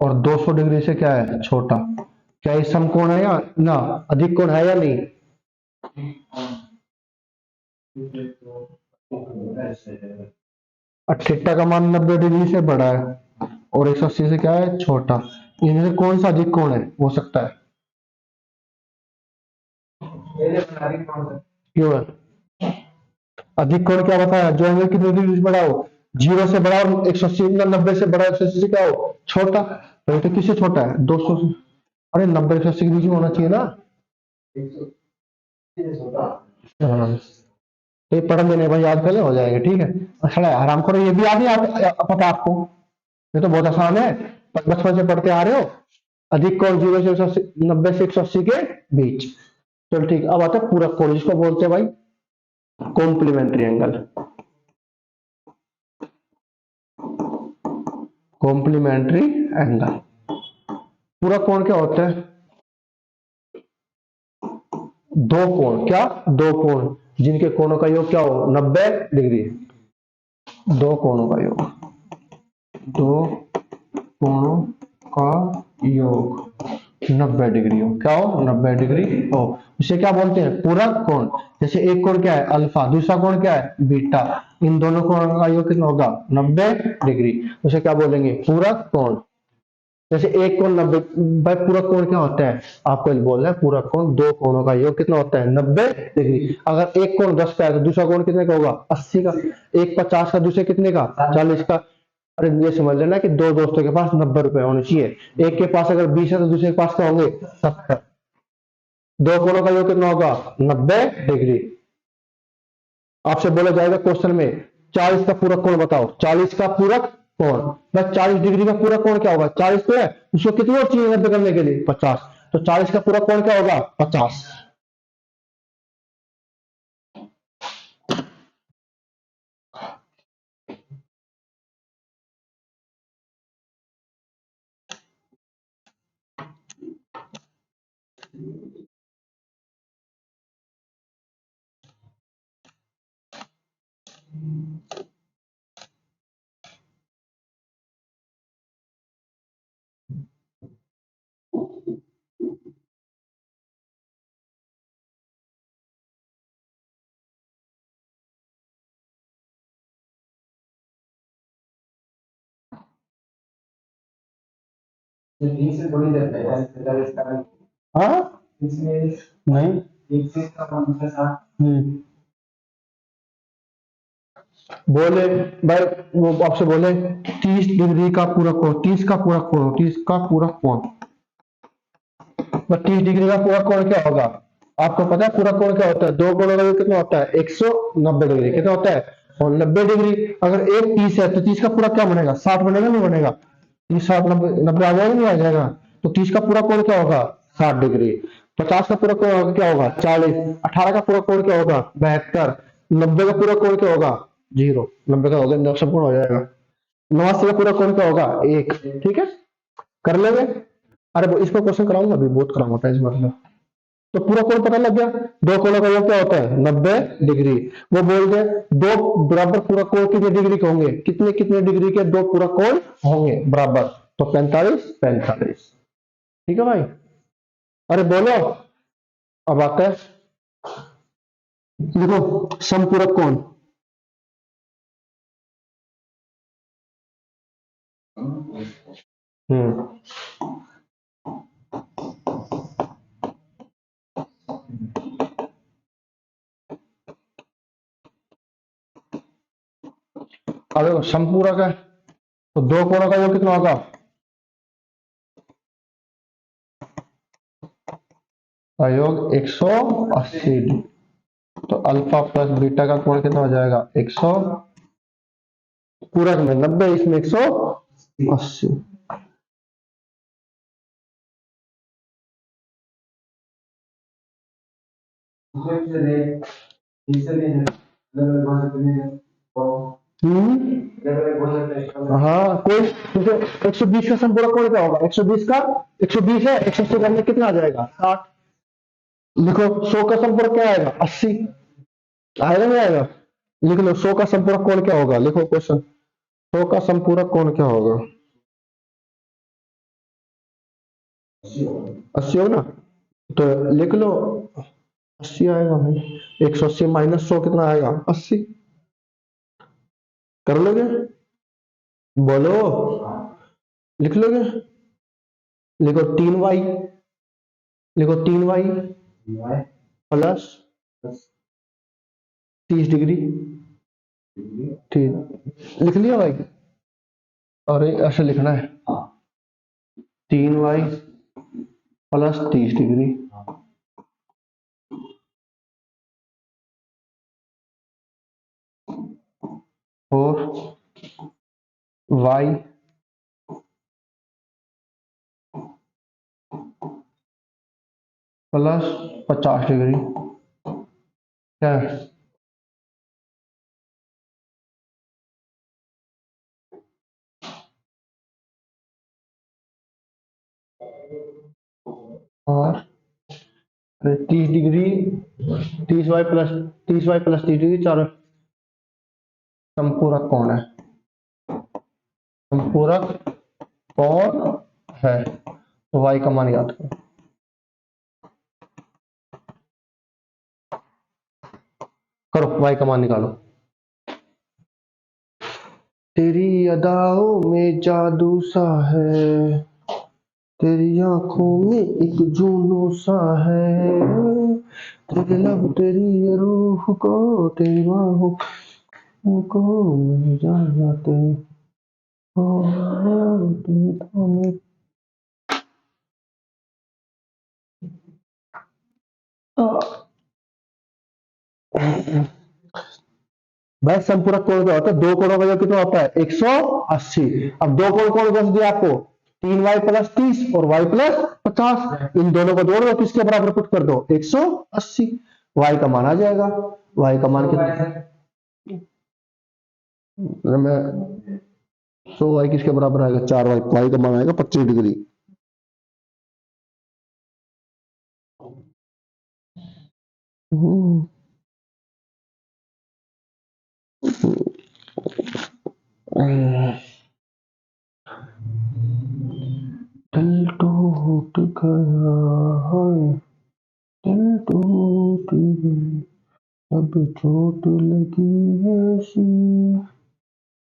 और 200 डिग्री से क्या है? छोटा। क्या ये समकोण है या ना, अधिक कोण है या नहीं? और थीटा का मान 90 डिग्री से बड़ा है और 180 से क्या है? छोटा। इनमें से कौन सा अधिक कोण है हो सकता है? क्यों है? अधिक कोण क्या बताया? जो एंगल कितने डिग्री से बड़ा हो? 0 से बड़ा, और 180 90 से बड़ा, 180 से क्या हो? छोटा। तो ये तो किससे छोटा है? 200 से। अरे 90 180 के बीच में होना चाहिए ना। हाँ, तो ये पढ़ लेने भाई, याद कर ले, हो जाएगा। ठीक है, अच्छा आराम करो, ये भी याद नहीं पता आपको? ये तो बहुत आसान है, बचपन से पढ़ते आ रहे हो। अधिक कोण 0 से 180, 90 से 180 के बीच। चलो ठीक, अब आता है पूरक कोण, जिसको बोलते हैं भाई कॉम्प्लीमेंट्री एंगल। कॉम्प्लीमेंट्री एंगल, पूरक कोण क्या होता है? दो कोण, क्या? दो कोण जिनके कोणों का योग क्या हो? 90 डिग्री। दो कोणों का योग, दो कोणों का योग 90 डिग्री हो, क्या हो? 90 डिग्री हो। उसे क्या बोलते हैं? पूरक कोण। जैसे एक कोण क्या है? अल्फा, दूसरा कोण क्या है? बीटा। इन दोनों कोणों का योग कितना होगा? 90 डिग्री। उसे क्या बोलेंगे? पूरक कोण। जैसे एक कोण 90, भाई पूरक कोण क्या होता है? आपको बोल रहा है पूरक कोण दो कोणों का योग कितना होता है? 90 डिग्री। अगर एक कोण 10 का है तो दूसरा कोण कितने का होगा? 80 का। एक 50 का, दूसरे कितने का? 40 का। अरे ये समझ लेना कि दो दोस्तों के पास 90 रुपए होने चाहिए, एक के पास अगर 20 है तो दूसरे के पास क्या होंगे? 70। दो कोणों का योग कितना होगा? 90 डिग्री। आपसे बोला जाएगा क्वेश्चन में 40 का पूरक कोण बताओ, 40 का पूरक कोण। बस 40 डिग्री का पूरक कोण क्या होगा? 40 तो है, उसको कितनी और चाहिए रद्द करने के लिए? 50। तो 40 का पूरक कोण क्या होगा? 50। हाँ, नहीं। बोले भाई, वो आपसे बोले 30 डिग्री का पूरक कोण, 30 का पूरक कोण, 30 का पूरक कोण, 30 डिग्री का पूरक कोण क्या होगा? आपको पता है पूरक कोण क्या होता है? दो कोणों का योग कितना होता है? 190 डिग्री। कितना होता है? और 90 डिग्री। अगर एक 30 है तो 30 का पूरा क्या बनेगा? 60 बनेगा, नहीं बनेगा? 30 60 90 90 आ जाएगा, नहीं आ जाएगा? तो 30 का पूरा कोण क्या होगा? 60 डिग्री। 50 का पूरा कोण क्या होगा? 40। 18 का पूरा कोण क्या होगा? 72। 90 का पूरा कोण क्या होगा? 0, 90 का हो गया, संपूर्ण हो जाएगा। 89 का पूरा कोण क्या होगा? 1। ठीक है, कर लेंगे। अरे इसमें क्वेश्चन कराऊंगा, अभी बहुत कराऊंगा, टेंशन मत लो। तो पूरा कोण पता लग गया। दो कोणों का योग क्या होता है? 90 डिग्री। वो बोल दे दो बराबर पूरा कोण कितने डिग्री के होंगे? कितने कितने डिग्री के दो पूरा कोण होंगे बराबर? तो 45 45। ठीक है भाई। अरे बोलो, अब आता है, देखो समपूरक कोण। हम्म अब देखो समपूरक है, तो दो कोणों का योग कितना होगा? का योग 180 डिग्री। तो अल्फा प्लस बीटा का कोण कितना हो जाएगा? 100। पूरक में 90, इसमें 180। हाँ कोई, 120 का संपूरक कोण क्या होगा? 120 का, 120 है, 180 करने कितना आ जाएगा? 60। लिखो 100 का संपूरक क्या आएगा? 80। आएगा नहीं आएगा? लिख लो 100 का संपूरक कोण क्या होगा? लिखो क्वेश्चन, 100 का संपूरक कोण क्या होगा? 80 हो ना, तो लिख लो 80 आएगा भाई। 180 माइनस 100 कितना आएगा? 80। कर लोगे? बोलो, लिख लोगे? लिखो 3y, लिखो 3y प्लस 30 डिग्री। ठीक, लिख लिया भाई? और ऐसे लिखना है, 3y प्लस 30 डिग्री और y प्लस 50 डिग्री। क्या है? और 30 डिग्री, 30y प्लस 30 डिग्री, चारों संपूरक कोण है, संपूरक कोण है। तो y का मान याद करो, करो y का मान निकालो। तेरी अदाओं में जादू सा है, तेरी आंखों में एक जुनून सा है, तेरे लब तेरी ये रूह को, तेरी बाहों को मिल जाते हो, तुम तो मेरे। भाई संपूरक कोण क्या होता है? दो कोणों का योग कितना होता है? 180। अब दो कोण कौन कौन से दिया आपको? 3y प्लस 30 और y प्लस 50। इन दोनों को जोड़ दो, किसके बराबर पुट कर दो? 180। y का मान आ जाएगा। y का मान कितना? मैं 100y किसके बराबर आएगा? 4y। y का मान आएगा 25 डिग्री। दिल टूट गया है, दिल टूट गई, अब चोट लगी ऐसी,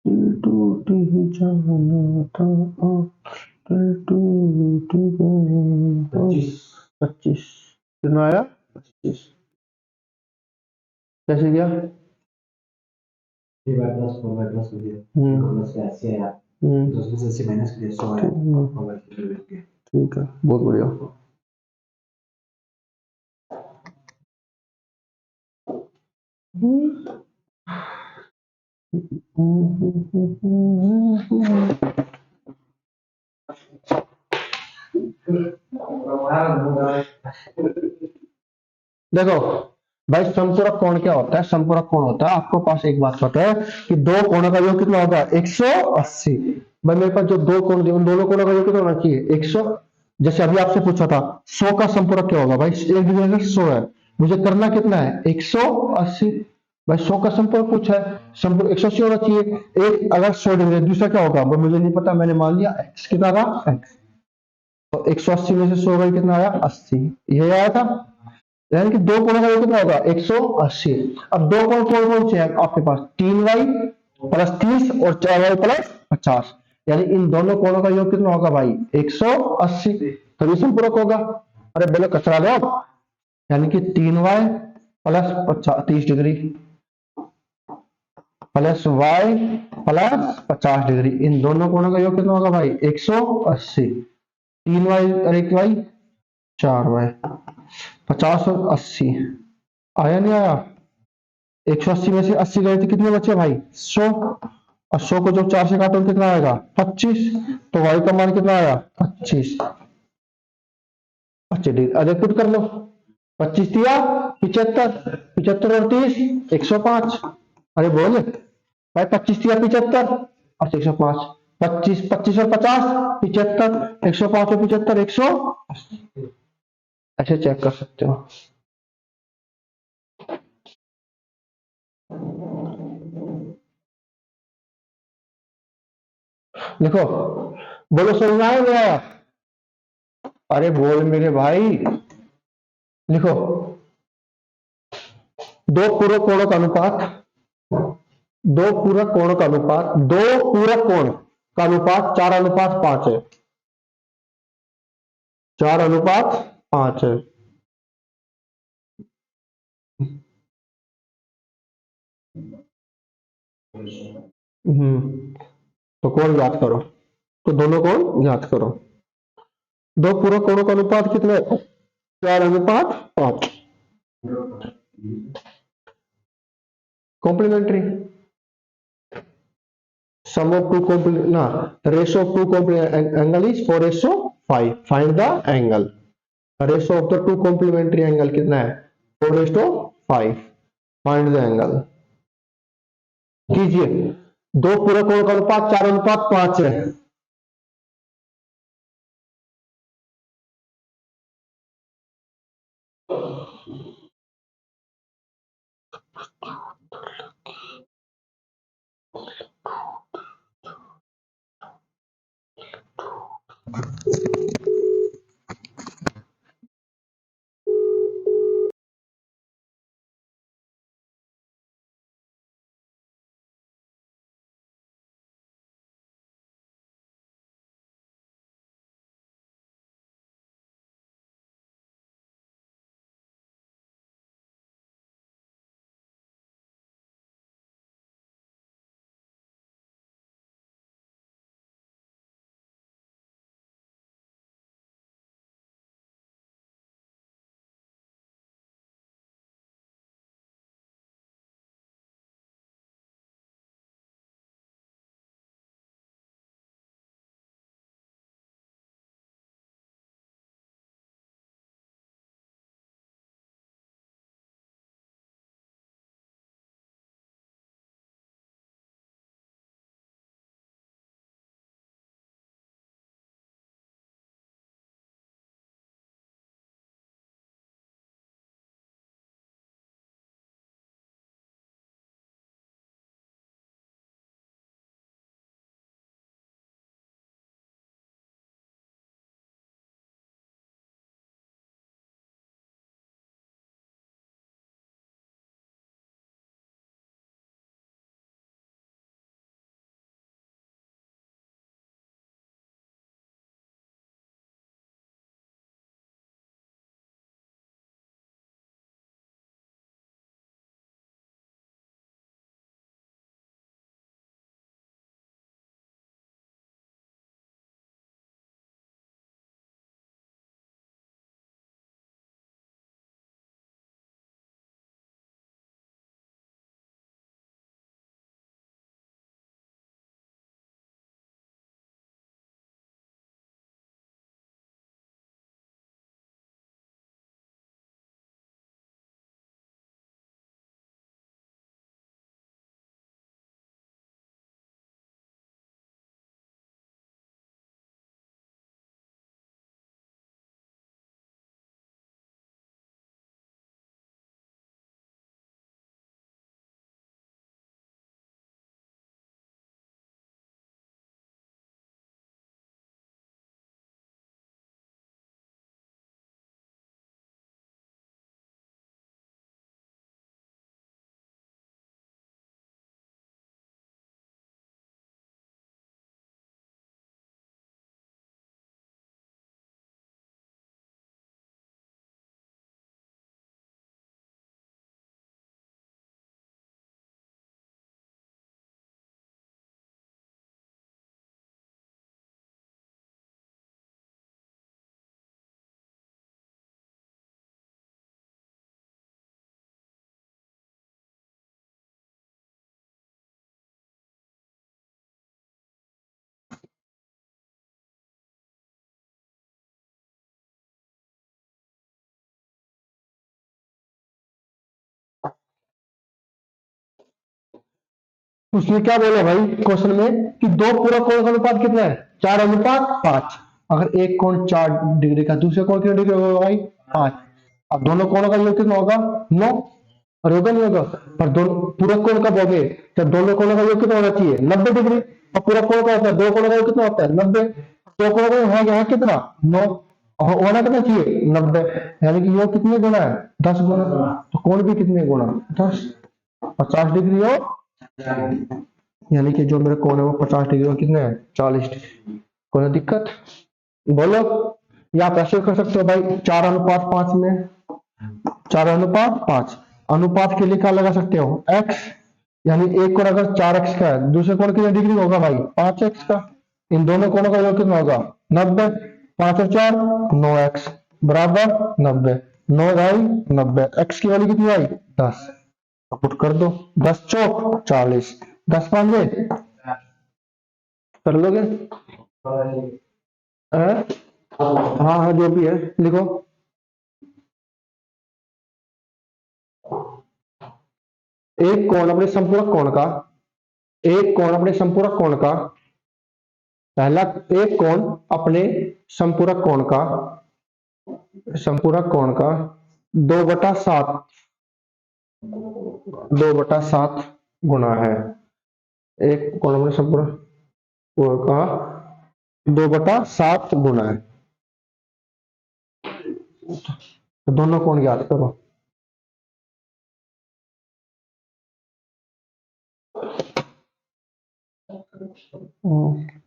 दिल टूट ही जाना था, दिल टूट गया। 25 कितना आया? 25। कैसे गया? ठीक है, बहुत बढ़िया। देखो भाई समपूरक कोण क्या होता है? समपूरक कोण होता है, आपको पास एक बात पता है कि दो कोणों का योग कितना होगा? 180। भाई मेरे पास जो दो कोण दिए उन दोनों कोणों का योग कितना होना चाहिए? 100। जैसे अभी आपसे पूछा था 100 का संपूरक क्या होगा? भाई एक डिवाइडेड 100 है, मुझे करना कितना है? 180। भाई 100 का संपूरक पूछा है, संपूरक 180 होना चाहिए। एक अगर 100 डिग्री, दूसरा क्या होगा वो मुझे नहीं पता, मैंने मान लिया x कितना था? x। तो 180 में से 100 गई, कितना आया? 80। ये आया था। यानी कि दो कोणों का योग कितना होगा? 180। अब दो कोण कौन कौन से हैं आपके पास? 3y प्लस 30 और 4y प्लस 50। यानी इन दोनों कोणों का योग कितना होगा भाई? 180। तभी संपूरक होगा। अरे बोले कचरा लो आप। यानी कि 3y plus 30 degree plus y plus 50 degree, इन दोनों कोणों का योग कितना होगा भाई? 180। 3y और 1y, 4y, 50 और 80। आया नहीं आया? 180 में से 80 गए थे, कितने बचे भाई? 100। और 100 को जब 4 से काटो तो कितना आएगा? 25। तो y का मान कितना आया? 25। 25 डिग्री। अरे पुट कर लो। 25 दिया 75, 75 और 30 105। अरे बोल भाई, 25 दिया 75 और 105। 25, 25 और 50 75, 105 और 75 180। ऐसे चेक कर सकते हो। देखो, बोलो समझ में आया नहीं आया? अरे बोल मेरे भाई। लिखो, दो पूरक कोणों का अनुपात, दो पूरक कोणों का अनुपात, दो पूरक कोण का अनुपात 4:5 है। 4:5 है। हम्म। तो कोण ज्ञात करो। तो दोनों कोण ज्ञात करो। दो पूरक कोणों का अनुपात कितने? 4:5। Complementary. Sum of two complement, no, the ratio of two complement angle is 4:5. Find the angle. The ratio of the two complementary angle कितना है? 4:5। Find the angle. कीजिए। दो पूरक कोण का अनुपात 4:5 है। उसने क्या बोला भाई क्वेश्चन में कि दो पूरक कोण का अनुपात कितना है, 4:5। अगर एक कोण 4 डिग्री का, दूसरे कोण कितने डिग्री होगा भाई, 5। अब दोनों कोणों का योग कितना होगा, 9। और होगा नहीं होगा, पर दोनों पूरक कोण कब होंगे, जब दोनों कोणों का योग कितना होना चाहिए, 90 डिग्री। और पूरक कोण का होता है, दो कोणों का योग कितना होता है, 90। दो कोणों का योग है यहाँ कितना, 9। और होना कितना चाहिए, 90। यानी कि योग कितने गुना है, 10 गुना। तो कोण भी कितने गुना, 10। 50 डिग्री और, यानी कि जो मेरे कोण है वो 50 डिग्री और कितने हैं, 40 डिग्री। कोई दिक्कत, बोलो। या आप ऐसे कर सकते हो भाई, 4:5 में, 4:5। अनुपात के लिए क्या लगा सकते हो, x। यानी एक कोण अगर 4x का है, दूसरे कोण कितने डिग्री होगा भाई, 5x का। इन दोनों कोणों का योग कितना होगा, 90। 5 और 4, 9x बराबर 90। 9 बाई 90, x की वैल्यू कितनी आई, 10। तो पुट कर दो, 10 चौक 40, 10 पांजे, कर लोगे। हाँ हाँ हाँ, जो भी है लिखो। एक कोण अपने संपूरक कोण का, एक कोण अपने संपूरक कोण का, पहला, एक कोण अपने संपूरक कोण का, संपूरक कोण का 2/7, 2/7 गुना है। एक कोण अपने संपूरक कोण का 2/7 गुना है। तो दोनों कोण ज्ञात करो।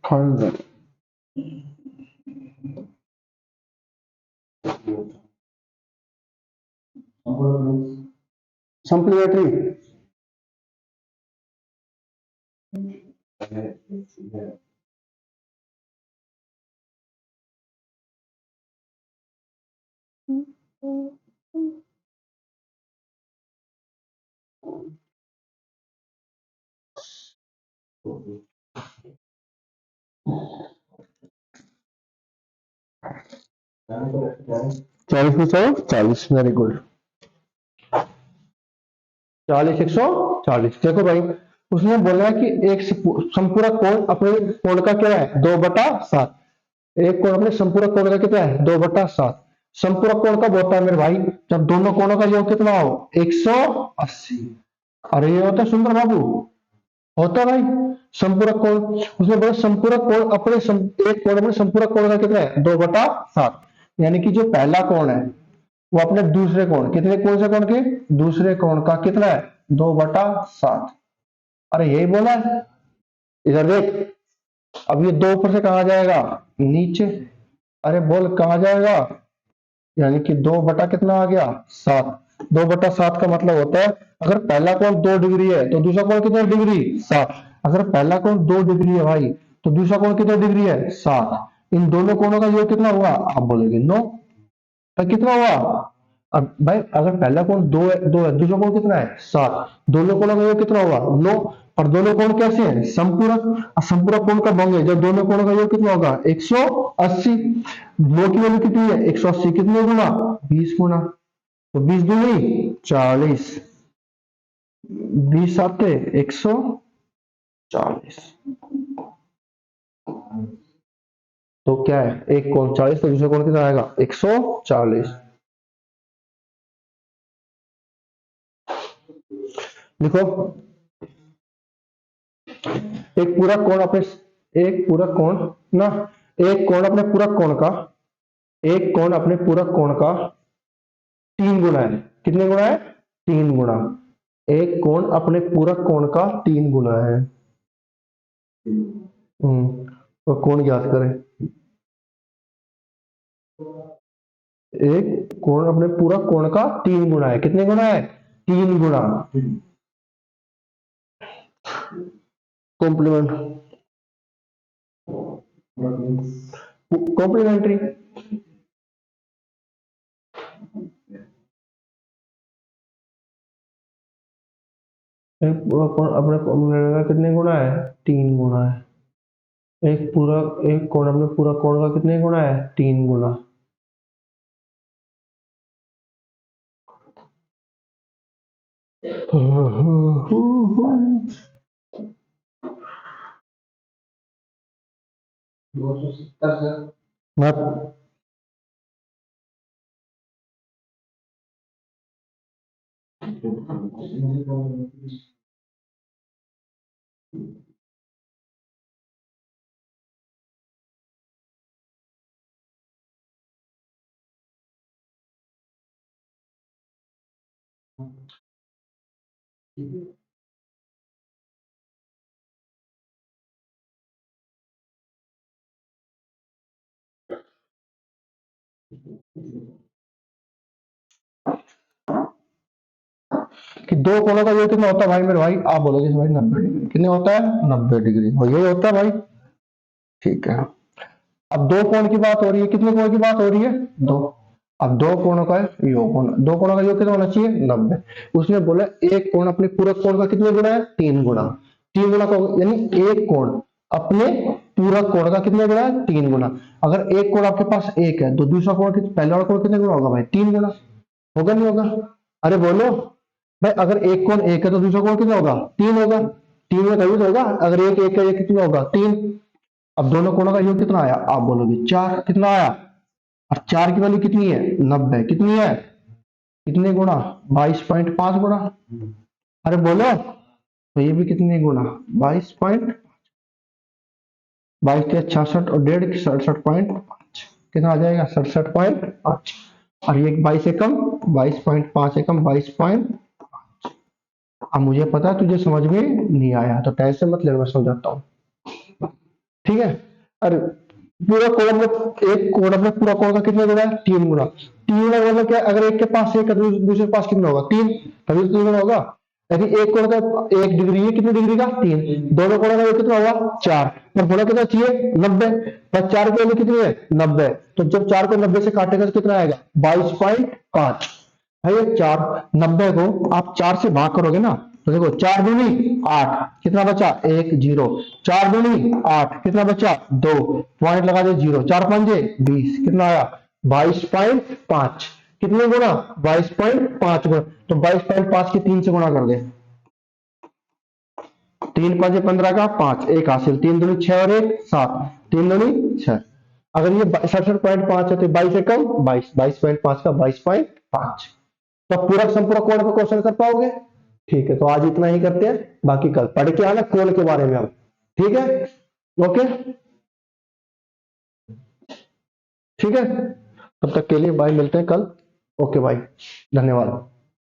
Find supplementary. 40 very good. 40 140, देखो भाई, उसने बोला कि एक संपूरक कोण अपने कोण का क्या है, 2/7। एक कोण अपने संपूरक कोण का कितना है, 2/7। संपूरक कोण कब होता है मेरे भाई, जब दोनों कोणों का योग कितना हो, 180। अरे ये होता है सुंदर बाबू, होता है भाई संपूरक कोण। उसने बोला संपूरक कोण अपने एक कोण अपने संपूरक कोण का कितना है, 2/7। यानी कि जो पहला कोण है वो अपने दूसरे कोण, कितने कोण से कोण के, दूसरे कोण का कितना है, 2/7। अरे यही बोला है, इधर देख। अब ये 2 ऊपर से कहा जाएगा, नीचे। अरे बोल कहा जाएगा, यानी कि 2 बटा कितना आ गया, 7। 2/7 का मतलब होता है, अगर पहला कोण 2 डिग्री है तो दूसरा कोण कितना डिग्री, 7। अगर पहला कोण 2 डिग्री है भाई, तो दूसरा कोण कितना डिग्री है, 7। इन दोनों कोणों का योग कितना हुआ, आप बोलोगे 9। तो कितना हुआ, अब भाई अगर पहला कोण 2 है, दूसरा कोण कितना है, 7। दोनों कोणों का योग कितना होगा, 9। और दोनों कोण कैसे हैं, संपूरक। और संपूरक कोण कब होंगे, जब दोनों कोणों का योग कितना होगा, 180। 2 की वैल्यू कितनी है, 180 कितने गुना, 20 गुना। तो 20 दूनी 40, 20 आते 140। तो क्या है, एक कोण 40, तो दूसरा कोण कितना आएगा, 140। लिखो। एक पूरा कोण अपने, एक पूरा कोण ना, एक कोण अपने पूरक कोण का, एक कोण अपने पूरक कोण का 3 गुना है। कितने गुना है, 3 गुना। एक कोण अपने पूरक कोण का 3 गुना है। तो कोण ज्ञात करें। एक कोण अपने पूरक कोण का 3 गुना है, कितने गुना है, 3 गुना। Complement, complementary. एक पूरा कोण अपने का कितने गुना है, 3 गुना है। एक पूरा, एक कोण अपने पूरा कोण का कितने गुना है, 3 गुना। 270 से मैं कि दो कोणों का योग कितना होता है भाई मेरे भाई, आप बोलोगे भाई 90 डिग्री। कितने होता है? 90 डिग्री। और ये होता है भाई। ठीक है, अब दो कोण की बात हो रही है, कितने कोण की बात हो रही है? दो। अब दो कोणों का योग होना, दो कोणों का योग कितना होना चाहिए? 90। उसने बोला एक कोण अपने पूरक कोण का कितने गुना है? 3 गुना। 3 गुना का यानी एक कोण अपने पूरक कोण का कितने गुना है? 3 गुना। अगर एक कोण आपके पास एक है तो दूसरा कोण पहले वाला कोण कितने गुना होगा भाई? 3 गुना। होगा नहीं होगा? अरे बोलो भाई, अगर एक कोण एक है तो दूसरा कोण कितना होगा? 3 होगा। 3 में तभी तो होगा, अगर एक एक है ये कितना होगा? 3। अब दोनों कोणों का योग कितना आया? आप बोलोगे 4। कितना आया? और 4 की वैल्यू कितनी है? 90। कितनी है? कितने गुना? 22.5 गुना। अरे बोलो, तो ये भी कितने गुना? 22 के 66 और 1.5 की 67.5। कितना आ जाएगा? 67.5। और ये 22 एकम, 22.5 एकम 22.5। अब मुझे पता है तुझे समझ में नहीं आया, तो टेंशन मत ले, मैं समझाता हूँ। ठीक है। अरे पूरा कोण में, एक कोण में पूरा कोण का कितने गुना है? 3 गुना। 3 गुना मतलब क्या? अगर एक के पास एक है तो दूसरे के पास कितना होगा? 3। तभी तो 3 गुना होगा। यदि एक कोण का 1 डिग्री है, कितनी डिग्री का? 3। दोनों कोणों का योग कितना होगा? 4। और बोला कितना चाहिए? 90। पर 4 की वैल्यू कितनी है? 90। तो जब 4 को 90 से काटेगा तो कितना आएगा? 22.5। भाई ये 4, 90 को आप 4 से भाग करोगे ना, तो देखो 4 दूनी 8, कितना बचा? 1 0। 4 दूनी 8, कितना बचा? 2। पॉइंट लगा दे 0। 4 पंजे 20। कितना आया? 22.5। कितने गुना? 22.5 गुना। तो 22.5 की 3 से गुणा कर दे। 3 पंजे 15 का 5, एक हासिल। 3 दूनी 6 और 1 7। 3 दूनी 6। अगर ये 67.5 है तो 22 से कम 22, 22.5 का 22.5। तो पूरक संपूरक कोण पे क्वेश्चन कर पाओगे? ठीक है, तो आज इतना ही करते हैं, बाकी कल पढ़ के आना कोण के बारे में अब। ठीक है, ओके, ठीक है, तब तक के लिए बाय, मिलते हैं कल। ओके बाय, धन्यवाद।